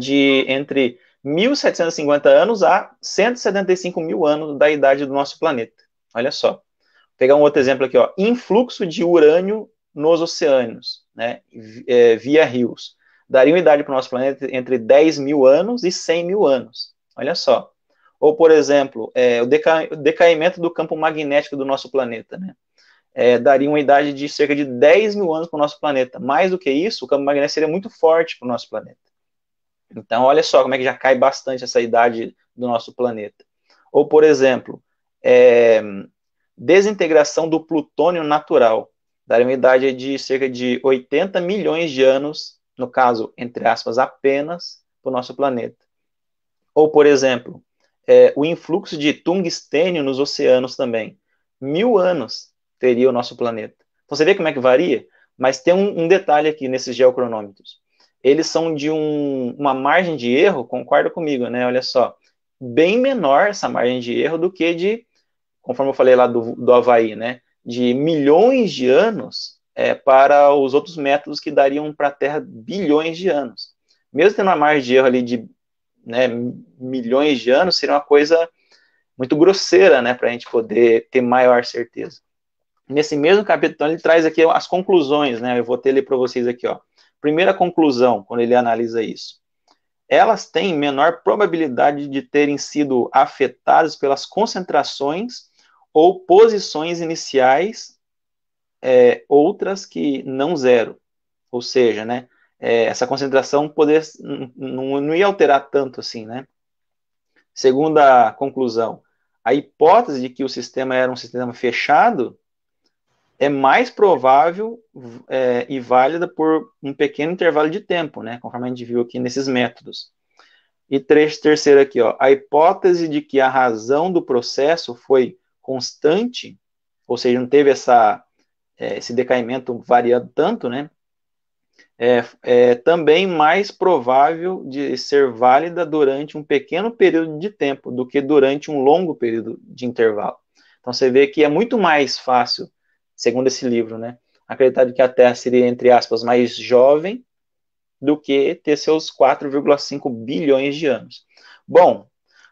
de entre 1.750 anos a 175 mil anos da idade do nosso planeta. Olha só. Vou pegar um outro exemplo aqui, ó. Influxo de urânio nos oceanos, né, via rios. Daria uma idade para o nosso planeta entre 10 mil anos e 100 mil anos. Olha só. Ou, por exemplo, o decaimento do campo magnético do nosso planeta, né? Daria uma idade de cerca de 10 mil anos para o nosso planeta. Mais do que isso, o campo magnético seria muito forte para o nosso planeta. Então, olha só como é que já cai bastante essa idade do nosso planeta. Ou, por exemplo, desintegração do plutônio natural. Daria uma idade de cerca de 80 milhões de anos, no caso, entre aspas, apenas, para o nosso planeta. Ou, por exemplo, o influxo de tungstênio nos oceanos também. 1.000 anos teria o nosso planeta. Então, você vê como é que varia? Mas tem um detalhe aqui nesses geocronômetros. Eles são de uma margem de erro, concorda comigo, né? Olha só, bem menor essa margem de erro do que de, conforme eu falei lá do Havaí, né? De milhões de anos para os outros métodos que dariam para a Terra bilhões de anos. Mesmo tendo uma margem de erro ali de, né, milhões de anos, seria uma coisa muito grosseira, né, para a gente poder ter maior certeza. Nesse mesmo capítulo, então, ele traz aqui as conclusões, né, eu vou ter ali para vocês aqui, ó. Primeira conclusão, quando ele analisa isso. Elas têm menor probabilidade de terem sido afetadas pelas concentrações ou posições iniciais, outras que não zero. Ou seja, né, essa concentração não ia alterar tanto assim, né? Segunda conclusão, a hipótese de que o sistema era um sistema fechado é mais provável e válida por um pequeno intervalo de tempo, né? Conforme a gente viu aqui nesses métodos. E terceiro aqui, ó, a hipótese de que a razão do processo foi constante, ou seja, não teve esse decaimento variando tanto, né? É também mais provável de ser válida durante um pequeno período de tempo do que durante um longo período de intervalo. Então você vê que é muito mais fácil, segundo esse livro, né, acreditar que a Terra seria, entre aspas, mais jovem do que ter seus 4,5 bilhões de anos. Bom,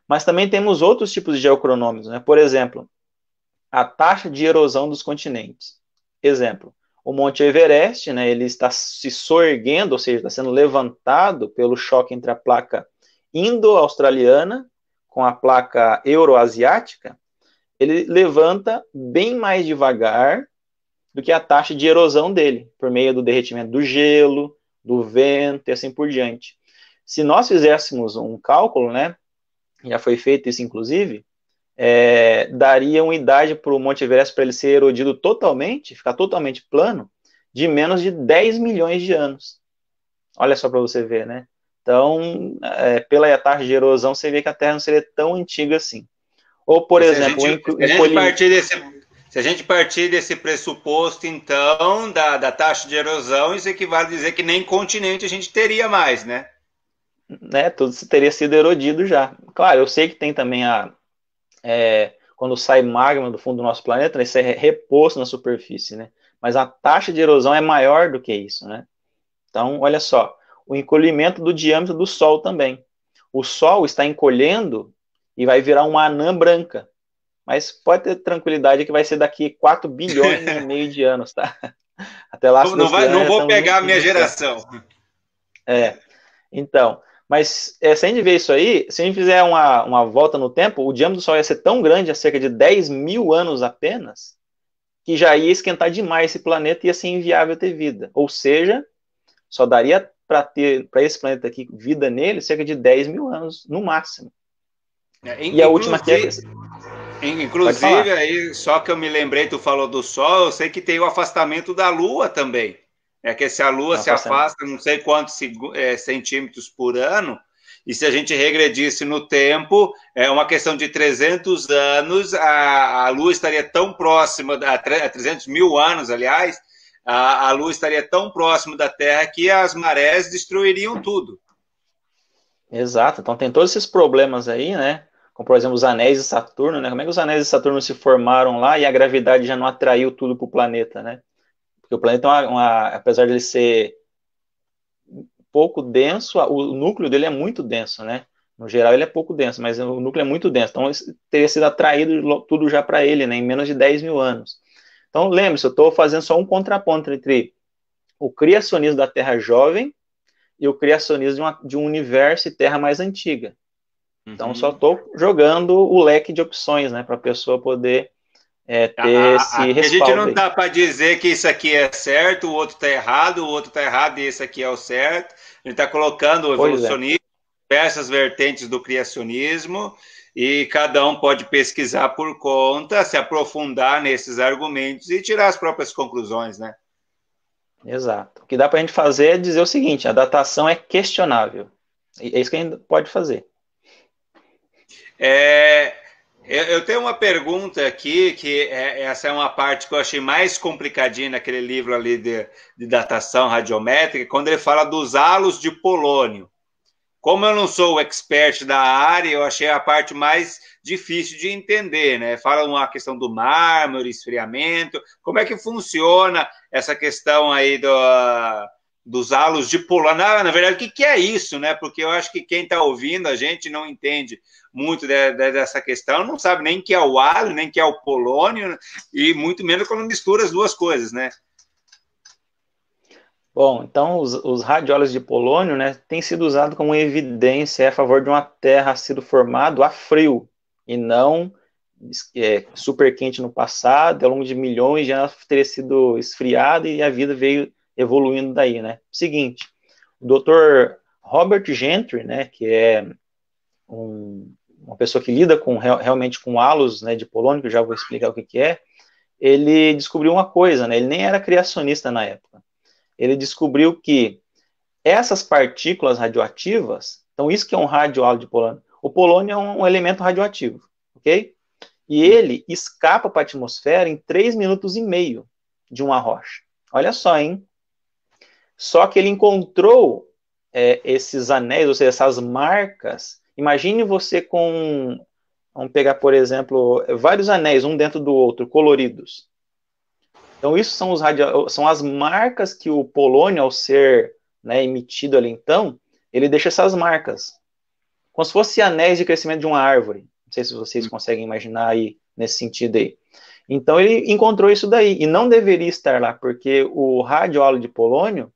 mas também temos outros tipos de geocronômetros, né? Por exemplo, a taxa de erosão dos continentes. Exemplo, o Monte Everest, né, ele está se soerguendo, ou seja, está sendo levantado pelo choque entre a placa indo-australiana com a placa euroasiática. Ele levanta bem mais devagar do que a taxa de erosão dele, por meio do derretimento do gelo, do vento e assim por diante. Se nós fizéssemos um cálculo, né, já foi feito isso inclusive, daria uma idade para o Monte Everest para ele ser erodido totalmente, ficar totalmente plano, de menos de 10 milhões de anos. Olha só para você ver, né? Então, pela taxa de erosão, você vê que a Terra não seria tão antiga assim. Ou, por exemplo, se a gente partir desse pressuposto, então, da taxa de erosão, isso equivale a dizer que nem continente a gente teria mais, né? Tudo teria sido erodido já. Claro, eu sei que tem também quando sai magma do fundo do nosso planeta, né, isso é reposto na superfície, né? Mas a taxa de erosão é maior do que isso, né? Então, olha só, o encolhimento do diâmetro do Sol também. O Sol está encolhendo e vai virar uma anã branca. Mas pode ter tranquilidade que vai ser daqui 4 bilhões e meio de anos, tá? Até lá, se Deus quiser, não já vou estamos pegar a minha geração. Então, mas se a gente ver isso aí, se a gente fizer uma volta no tempo, o diâmetro do Sol ia ser tão grande, há cerca de 10 mil anos apenas, que já ia esquentar demais esse planeta e ia ser inviável ter vida. Ou seja, só daria para esse planeta aqui vida nele cerca de 10 mil anos no máximo. E a última aqui é... Inclusive, aí, só que eu me lembrei, tu falou do Sol, eu sei que tem o afastamento da Lua também. É que se a Lua se afasta não sei quantos centímetros por ano, e se a gente regredisse no tempo, é uma questão de 300 anos, a Lua estaria tão próxima, 300 mil anos, aliás, a Lua estaria tão próxima da Terra que as marés destruiriam tudo. Exato, então tem todos esses problemas aí, né? Como, por exemplo, os anéis de Saturno, né? Como é que os anéis de Saturno se formaram lá e a gravidade já não atraiu tudo para o planeta, né? Porque o planeta, apesar de ele ser pouco denso, o núcleo dele é muito denso, né? No geral, ele é pouco denso, mas o núcleo é muito denso. Então, teria sido atraído tudo já para ele, né? Em menos de 10 mil anos. Então, lembre-se, eu estou fazendo só um contraponto entre o criacionismo da Terra jovem e o criacionismo de um universo e Terra mais antiga. Então, só estou jogando o leque de opções, né, para a pessoa poder ter esse respaldo. A gente não está para dizer que isso aqui é certo, o outro está errado, e esse aqui é o certo. A gente está colocando o evolucionismo, diversas vertentes do criacionismo, e cada um pode pesquisar por conta, se aprofundar nesses argumentos e tirar as próprias conclusões, né? Exato. O que dá para a gente fazer é dizer o seguinte: a datação é questionável. É isso que a gente pode fazer. Eu tenho uma pergunta aqui, que essa é uma parte que eu achei mais complicadinha naquele livro ali de datação radiométrica, quando ele fala dos halos de polônio. Como eu não sou o expert da área, eu achei a parte mais difícil de entender, né? Fala uma questão do mármore, esfriamento, como é que funciona essa questão aí dos halos de polônio? Na verdade, o que é isso, né? Porque eu acho que quem está ouvindo a gente não entende muito dessa questão, não sabe nem que é o halo, nem que é o polônio, e muito menos quando mistura as duas coisas, né? Bom, então os radioísos de polônio, né, têm sido usados como evidência a favor de uma Terra sido formada a frio e não super quente no passado, ao longo de milhões de anos teria sido esfriada e a vida veio evoluindo daí, né? Seguinte, o Dr. Robert Gentry, né, que é uma pessoa que lida realmente com halos, né, de polônio, que eu já vou explicar o que é, ele descobriu uma coisa, né, ele nem era criacionista na época. Ele descobriu que essas partículas radioativas, então isso que é um radiohalo de polônio, o polônio é um elemento radioativo, ok? E ele escapa para a atmosfera em 3 minutos e meio de uma rocha. Olha só, hein? Só que ele encontrou esses anéis, ou seja, essas marcas. Imagine você com, vamos pegar, por exemplo, vários anéis, um dentro do outro, coloridos. Então, isso são as marcas que o polônio, ao ser, né, emitido ali, então, ele deixa essas marcas. Como se fossem anéis de crescimento de uma árvore. Não sei se vocês conseguem imaginar aí, nesse sentido aí. Então, ele encontrou isso daí, e não deveria estar lá, porque o radiohalo de polônio,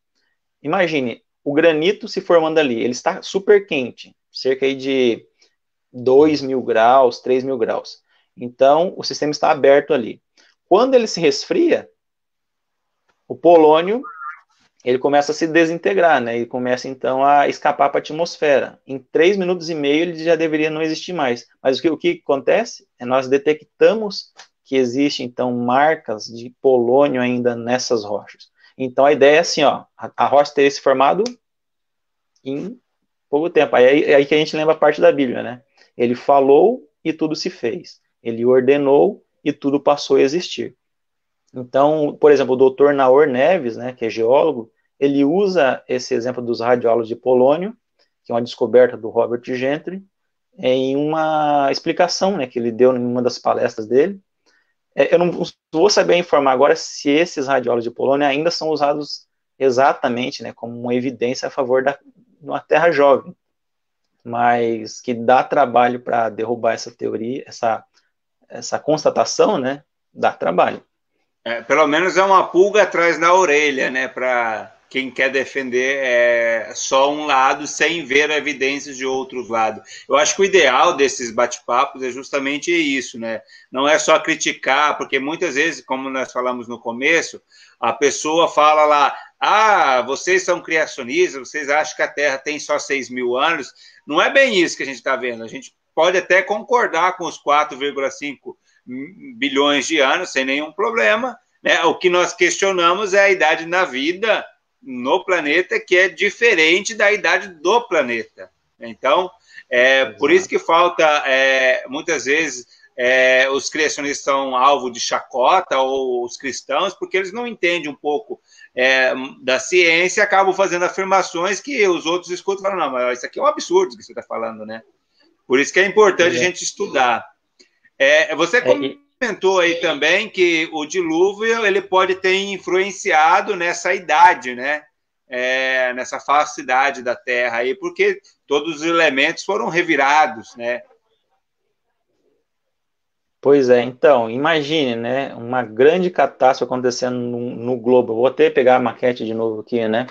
imagine, o granito se formando ali, ele está super quente, cerca aí de 2 mil graus, 3 mil graus. Então, o sistema está aberto ali. Quando ele se resfria, o polônio ele começa a se desintegrar, né? E começa então a escapar para a atmosfera. Em 3 minutos e meio ele já deveria não existir mais. Mas o que acontece? É nós detectamos que existem então marcas de polônio ainda nessas rochas. Então a ideia é assim, ó, a rocha teria se formado em pouco tempo. Aí que a gente lembra a parte da Bíblia, né? Ele falou e tudo se fez. Ele ordenou e tudo passou a existir. Então, por exemplo, o doutor Naor Neves, né, que é geólogo, ele usa esse exemplo dos radiolos de polônio, que é uma descoberta do Robert Gentry, em uma explicação, né, que ele deu em uma das palestras dele. Eu não vou saber informar agora se esses radiolos de polônio ainda são usados exatamente, né, como uma evidência a favor da uma Terra jovem, mas que dá trabalho para derrubar essa teoria, essa constatação, né, dá trabalho. Pelo menos é uma pulga atrás da orelha, né? Para quem quer defender só um lado sem ver evidências de outros lados. Eu acho que o ideal desses bate-papos é justamente isso, né? Não é só criticar, porque muitas vezes, como nós falamos no começo, a pessoa fala lá: ah, vocês são criacionistas, vocês acham que a Terra tem só 6.000 anos. Não é bem isso que a gente está vendo. A gente pode até concordar com os 4,5 bilhões de anos, sem nenhum problema, né? O que nós questionamos é a idade da vida no planeta, que é diferente da idade do planeta. Então, por isso que falta, muitas vezes, os criacionistas são alvo de chacota, ou os cristãos, porque eles não entendem um pouco da ciência e acabam fazendo afirmações que os outros escutam e falam: não, mas isso aqui é um absurdo que você está falando, né? Por isso que é importante a gente estudar. Você comentou aí também que o dilúvio ele pode ter influenciado nessa idade, né? Nessa falsidade da Terra aí, porque todos os elementos foram revirados, né? Pois é, então, imagine, né, uma grande catástrofe acontecendo no globo. Vou até pegar a maquete de novo aqui, né?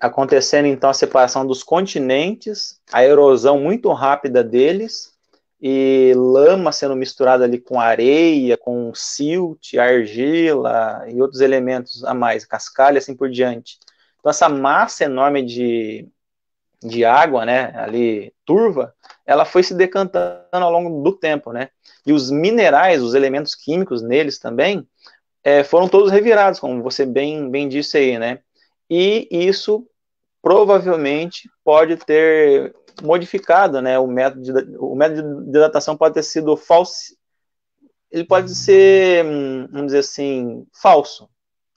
Acontecendo então a separação dos continentes, a erosão muito rápida deles, e lama sendo misturada ali com areia, com silt, argila e outros elementos a mais, cascalho, assim por diante. Então essa massa enorme de água, né, ali turva, ela foi se decantando ao longo do tempo, né? E os minerais, os elementos químicos neles também, foram todos revirados, como você bem disse aí, né? E isso provavelmente pode ter modificado, né, o método de datação pode ter sido falso, ele pode ser, vamos dizer assim, falso,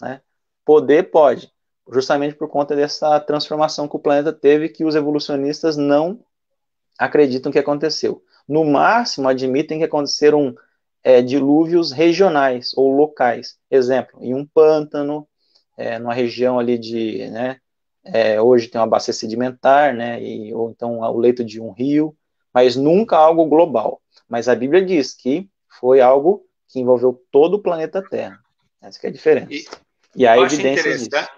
né? Pode, justamente por conta dessa transformação que o planeta teve, que os evolucionistas não acreditam que aconteceu. No máximo, admitem que aconteceram dilúvios regionais ou locais. Exemplo, em um pântano, numa região ali de, né, hoje tem uma bacia sedimentar, né, ou então o leito de um rio, mas nunca algo global. Mas a Bíblia diz que foi algo que envolveu todo o planeta Terra. Essa que é a diferença. E há evidências disso.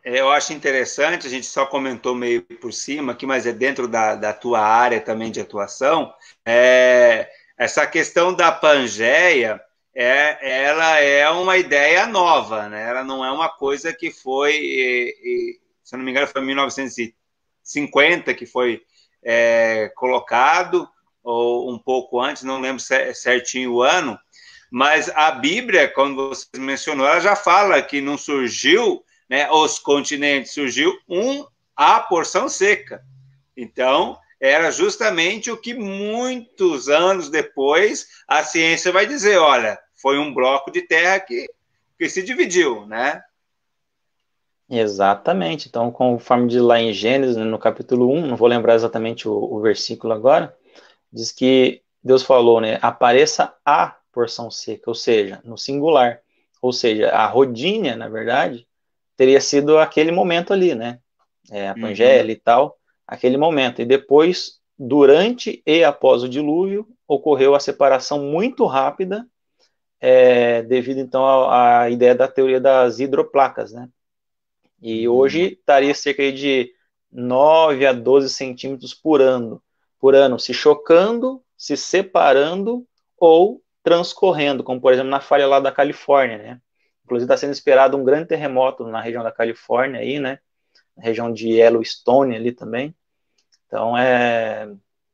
Eu acho interessante, a gente só comentou meio por cima aqui, mas é dentro da tua área também de atuação, essa questão da Pangeia, ela é uma ideia nova, né? Ela não é uma coisa que foi, se eu não me engano, foi em 1950 que foi colocado, ou um pouco antes, não lembro certinho o ano, mas a Bíblia, como você mencionou, ela já fala que não surgiu, né, os continentes, surgiu a porção seca. Então, era justamente o que muitos anos depois a ciência vai dizer: olha, foi um bloco de terra que se dividiu, né? Exatamente. Então, conforme diz lá em Gênesis, né, no capítulo 1, não vou lembrar exatamente o versículo agora, diz que Deus falou, né, apareça a porção seca, ou seja, no singular. Ou seja, a rodinha, na verdade, teria sido aquele momento ali, né? A Pangeia e tal, aquele momento. E depois, durante e após o dilúvio, ocorreu a separação muito rápida, devido então à ideia da teoria das hidroplacas, né? E hoje estaria cerca de 9 a 12 centímetros por ano, se chocando, se separando ou transcorrendo, como por exemplo na falha lá da Califórnia, né? Inclusive está sendo esperado um grande terremoto na região da Califórnia aí, né? Na região de Yellowstone ali também. Então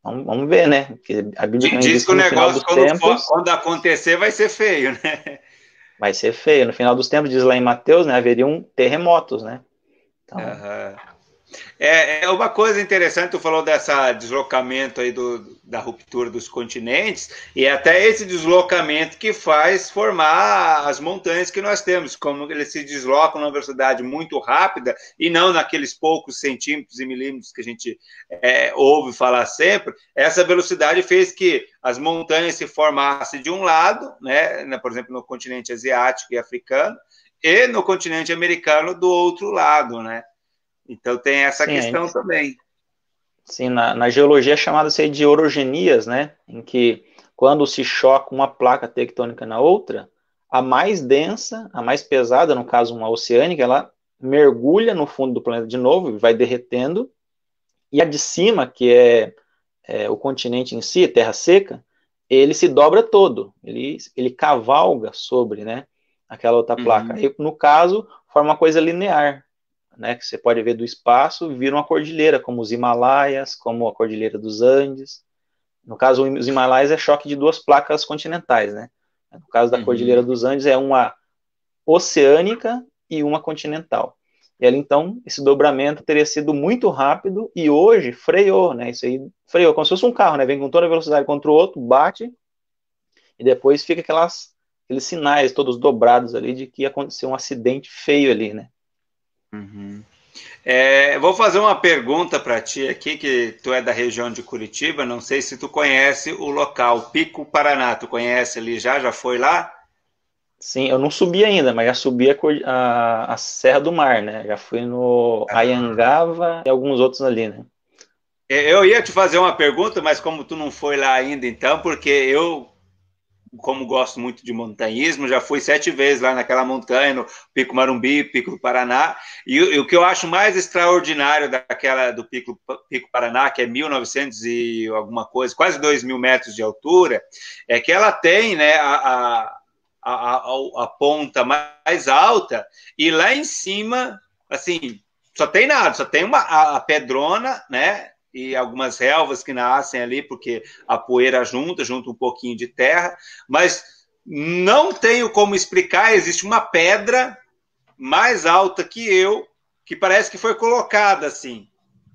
vamos ver, né? Porque a Bíblia também Diz diz que que o no final negócio, dos tempos quando acontecer, vai ser feio, né? vai ser feio. No final dos tempos, diz lá em Mateus, né? Haveriam terremotos, né? Então, Aham. É uma coisa interessante, tu falou dessa deslocamento aí da ruptura dos continentes, e é até esse deslocamento que faz formar as montanhas que nós temos, como eles se deslocam numa velocidade muito rápida, e não naqueles poucos centímetros e milímetros que a gente ouve falar sempre. Essa velocidade fez que as montanhas se formassem de um lado, né, por exemplo, no continente asiático e africano, e no continente americano do outro lado, né? Então tem essa sim, questão também. sim, na geologia é chamado isso aí de orogenias, né? Em que quando se choca uma placa tectônica na outra, a mais densa, a mais pesada, no caso uma oceânica, ela mergulha no fundo do planeta de novo e vai derretendo, e a de cima, que é o continente em si, terra seca, ele se dobra todo, ele cavalga sobre, né, aquela outra placa. Uhum. Aí, no caso, forma uma coisa linear, né, que você pode ver do espaço, vira uma cordilheira, como os Himalaias, como a Cordilheira dos Andes. No caso, os Himalaias é choque de duas placas continentais, né? No caso da Cordilheira Uhum. dos Andes é uma oceânica e uma continental. E ali, então, esse dobramento teria sido muito rápido e hoje freou, né? Isso aí freou, como se fosse um carro, né? Vem com toda a velocidade contra o outro, bate e depois fica aqueles sinais todos dobrados ali de que aconteceu um acidente feio ali, né? Uhum. Vou fazer uma pergunta para ti aqui, que tu é da região de Curitiba, não sei se tu conhece o local, Pico Paraná, tu conhece ali já? Já foi lá? Sim, eu não subi ainda, mas já subi a Serra do Mar, né? Já fui no Ayangava e alguns outros ali, né? Eu ia te fazer uma pergunta, mas como tu não foi lá ainda, então, porque eu, como gosto muito de montanhismo, já fui 7 vezes lá naquela montanha, no Pico Marumbi, Pico do Paraná, e o que eu acho mais extraordinário do Pico Paraná, que é 1900 e alguma coisa, quase 2.000 metros de altura, é que ela tem, né, a ponta mais alta, e lá em cima, assim, só tem nada, só tem a pedrona, né, e algumas relvas que nascem ali, porque a poeira junta um pouquinho de terra, mas não tenho como explicar, existe uma pedra mais alta que eu, que parece que foi colocada assim,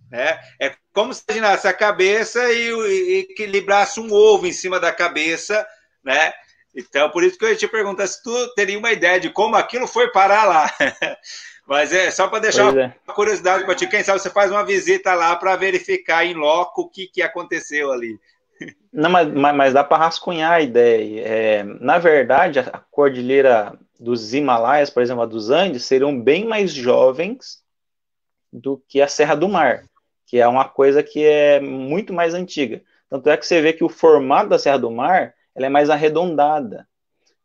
né? É como se imaginasse a cabeça e equilibrasse um ovo em cima da cabeça, né? Então, por isso que eu ia te perguntar se tu teria uma ideia de como aquilo foi parar lá. Mas é só para deixar Pois é. uma curiosidade para ti, quem sabe você faz uma visita lá para verificar em loco o que aconteceu ali. Não, mas dá para rascunhar a ideia. Na verdade, a cordilheira dos Himalaias, por exemplo, a dos Andes, seriam bem mais jovens do que a Serra do Mar, que é uma coisa que é muito mais antiga. Tanto é que você vê que o formato da Serra do Mar ela é mais arredondada.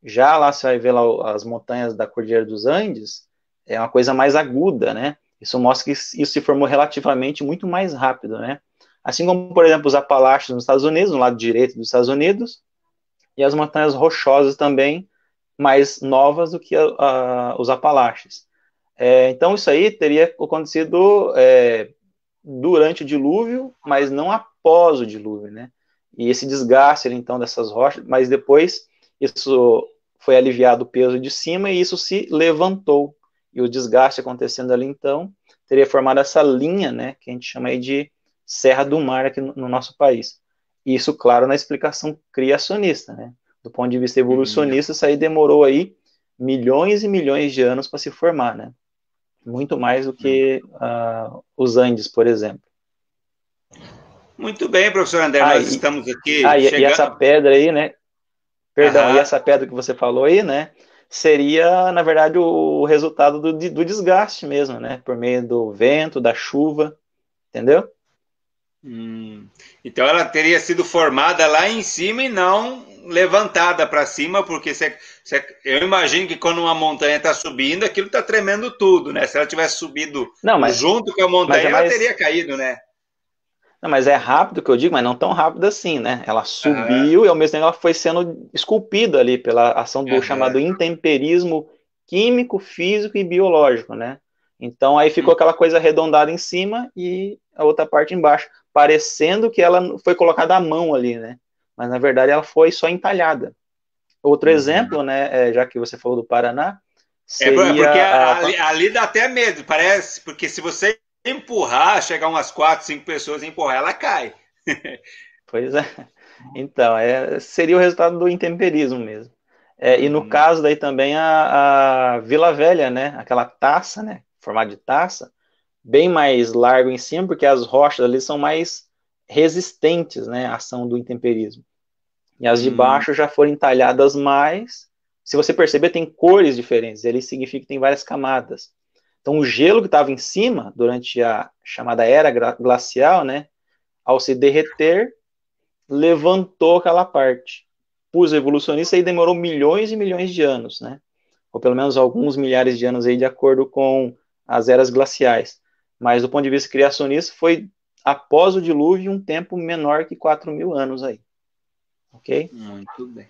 Já lá você vai ver lá as montanhas da Cordilheira dos Andes, é uma coisa mais aguda, né? Isso mostra que isso se formou relativamente muito mais rápido, né? Assim como, por exemplo, os Apalaches nos Estados Unidos, no lado direito dos Estados Unidos, e as montanhas rochosas também, mais novas do que os Apalaches. Então, isso aí teria acontecido durante o dilúvio, mas não após o dilúvio, né? E esse desgaste, então, dessas rochas, mas depois isso foi aliviado o peso de cima e isso se levantou. E o desgaste acontecendo ali, então, teria formado essa linha, né, que a gente chama aí de Serra do Mar aqui no nosso país. Isso, claro, na explicação criacionista, né? Do ponto de vista evolucionista, isso aí demorou aí milhões e milhões de anos para se formar, né? Muito mais do que os Andes, por exemplo. Muito bem, professor André, Ah, nós e, estamos aqui e essa chegando. pedra aí, né? Perdão, e Aham. essa pedra que você falou aí, né? Seria, na verdade, o resultado do desgaste mesmo, né? Por meio do vento, da chuva, entendeu? Então ela teria sido formada lá em cima e não levantada para cima, porque eu imagino que quando uma montanha está subindo, aquilo está tremendo tudo, né? Se ela tivesse subido Não, junto com a mas montanha, é ela mais. teria caído, né? Não, mas é rápido que eu digo, mas não tão rápido assim, né? Ela Aham, subiu e ao mesmo tempo ela foi sendo esculpida ali pela ação do chamado aham. intemperismo químico, físico e biológico, né? Então aí ficou aquela coisa arredondada em cima e a outra parte embaixo, parecendo que ela foi colocada à mão ali, né? Mas na verdade ela foi só entalhada. Outro exemplo, né, já que você falou do Paraná, Porque seria ali dá até medo, parece, porque se você empurrar, chegar umas 4, 5 pessoas e empurrar, ela cai. Pois é. Então, seria o resultado do intemperismo mesmo. E no caso daí também a Vila Velha, né? Aquela taça, né? Formato de taça, bem mais largo em cima, porque as rochas ali são mais resistentes, né? À ação do intemperismo. E as de baixo já foram entalhadas mais. Se você perceber, tem cores diferentes. Ele significa que tem várias camadas. Então, o gelo que estava em cima, durante a chamada era glacial, né? Ao se derreter, levantou aquela parte. Para os evolucionistas, aí demorou milhões e milhões de anos, né? Ou pelo menos alguns milhares de anos aí, de acordo com as eras glaciais. Mas do ponto de vista criacionista, foi após o dilúvio um tempo menor que 4.000 anos aí. Ok? Muito bem.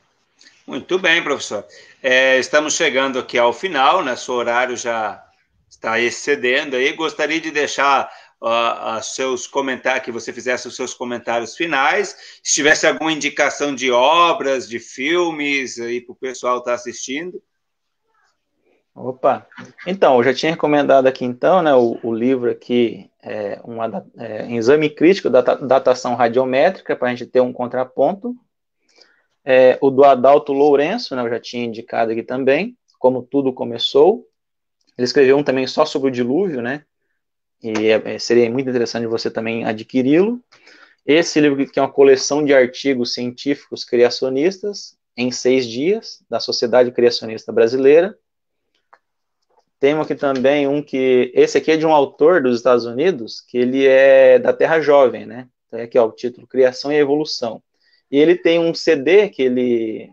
Muito bem, professor. Estamos chegando aqui ao final, né? Seu horário já está excedendo aí. Gostaria de deixar seus comentários, que você fizesse os seus comentários finais. Se tivesse alguma indicação de obras, de filmes aí para o pessoal estar assistindo. Opa! Então, eu já tinha recomendado aqui então, né, o livro aqui, Exame Crítico da Datação Radiométrica, para a gente ter um contraponto. O do Adalto Lourenço, né, eu já tinha indicado aqui também, Como Tudo Começou. Ele escreveu um também só sobre o dilúvio, né? E seria muito interessante você também adquiri-lo. Esse livro que é uma coleção de artigos científicos criacionistas em 6 dias, da Sociedade Criacionista Brasileira. Temos aqui também esse aqui é de um autor dos Estados Unidos, que ele é da Terra Jovem, né? Então, aqui ó, o título Criação e Evolução. E ele tem um CD que ele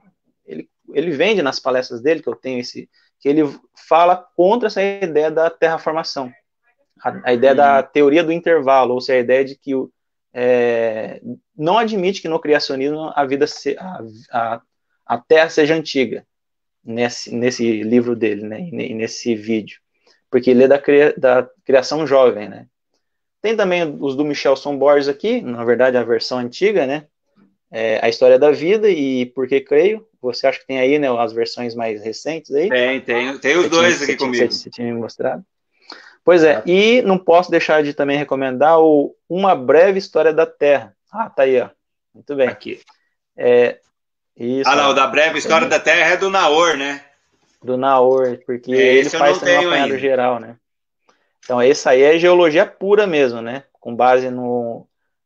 vende nas palestras dele, que eu tenho que ele fala contra essa ideia da terraformação. A ideia da teoria do intervalo, ou seja, a ideia de que não admite que no criacionismo a Terra seja antiga, nesse livro dele, né, e nesse vídeo, porque ele é da criação jovem, né. Tem também os do Michelson Borges aqui, na verdade a versão antiga, né, A História da Vida e Por que Creio. Você acha que tem aí, né, as versões mais recentes aí? Tem os dois aqui comigo. Você tinha me mostrado. Pois é, e não posso deixar de também recomendar Uma Breve História da Terra. Tá aí, ó. Muito bem. Aqui. Isso, o da Breve História da Terra é do Naor, né? Do Naor, porque ele faz também um apanhado geral, né? Então, esse aí é geologia pura mesmo, né? Com base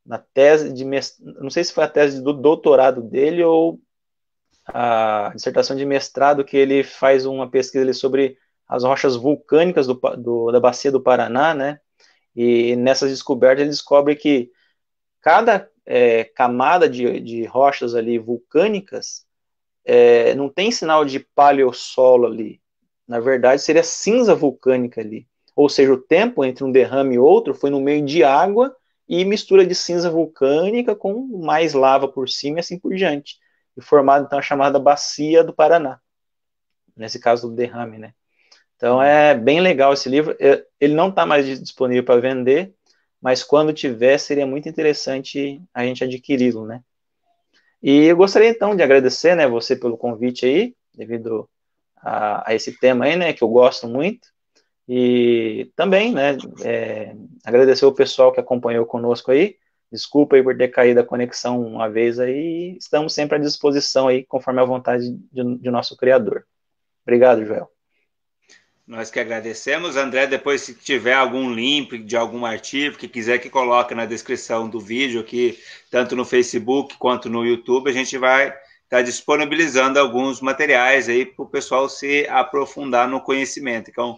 na tese de não sei se foi a tese do doutorado dele ou a dissertação de mestrado, que ele faz uma pesquisa ali sobre as rochas vulcânicas da bacia do Paraná, né? E nessas descobertas ele descobre que cada camada de rochas ali vulcânicas não tem sinal de paleossolo ali. Na verdade, seria cinza vulcânica ali. Ou seja, o tempo entre um derrame e outro foi no meio de água e mistura de cinza vulcânica com mais lava por cima e assim por diante. E formado, então, a chamada Bacia do Paraná. Nesse caso do derrame, né? Então, é bem legal esse livro. Ele não está mais disponível para vender, mas quando tiver, seria muito interessante a gente adquiri-lo, né? E eu gostaria, então, de agradecer, né, você pelo convite aí, devido a esse tema aí, né, que eu gosto muito. E também, né, agradecer o pessoal que acompanhou conosco aí. Desculpa aí por ter caído a conexão uma vez aí. Estamos sempre à disposição aí, conforme a vontade de nosso Criador. Obrigado, Joel. Nós que agradecemos. André, depois se tiver algum link de algum artigo que quiser que coloque na descrição do vídeo aqui, tanto no Facebook quanto no YouTube, a gente vai estar disponibilizando alguns materiais aí para o pessoal se aprofundar no conhecimento. Então,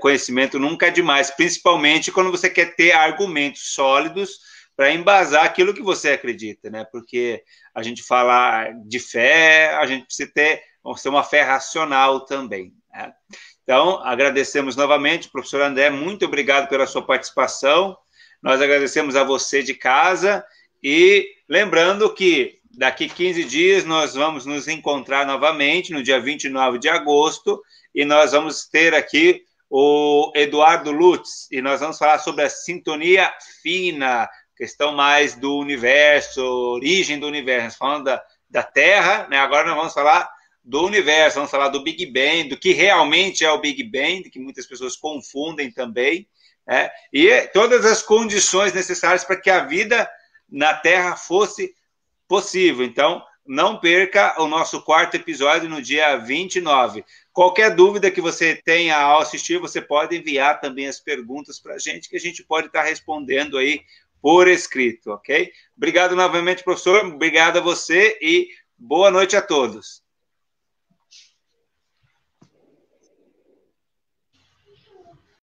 conhecimento nunca é demais, principalmente quando você quer ter argumentos sólidos para embasar aquilo que você acredita, né? Porque a gente fala de fé, a gente precisa ter uma fé racional também, né? Então, agradecemos novamente, professor André, muito obrigado pela sua participação. Nós agradecemos a você de casa e lembrando que daqui 15 dias nós vamos nos encontrar novamente no dia 29 de agosto e nós vamos ter aqui o Eduardo Lutz, e nós vamos falar sobre a sintonia fina, questão mais do universo, origem do universo, falando da Terra, né? Agora nós vamos falar do universo, vamos falar do Big Bang, do que realmente é o Big Bang, que muitas pessoas confundem também, né? E todas as condições necessárias para que a vida na Terra fosse possível. Então, não perca o nosso quarto episódio no dia 29. Qualquer dúvida que você tenha ao assistir, você pode enviar também as perguntas para a gente, que a gente pode estar respondendo aí por escrito, ok? Obrigado novamente, professor. Obrigado a você e boa noite a todos.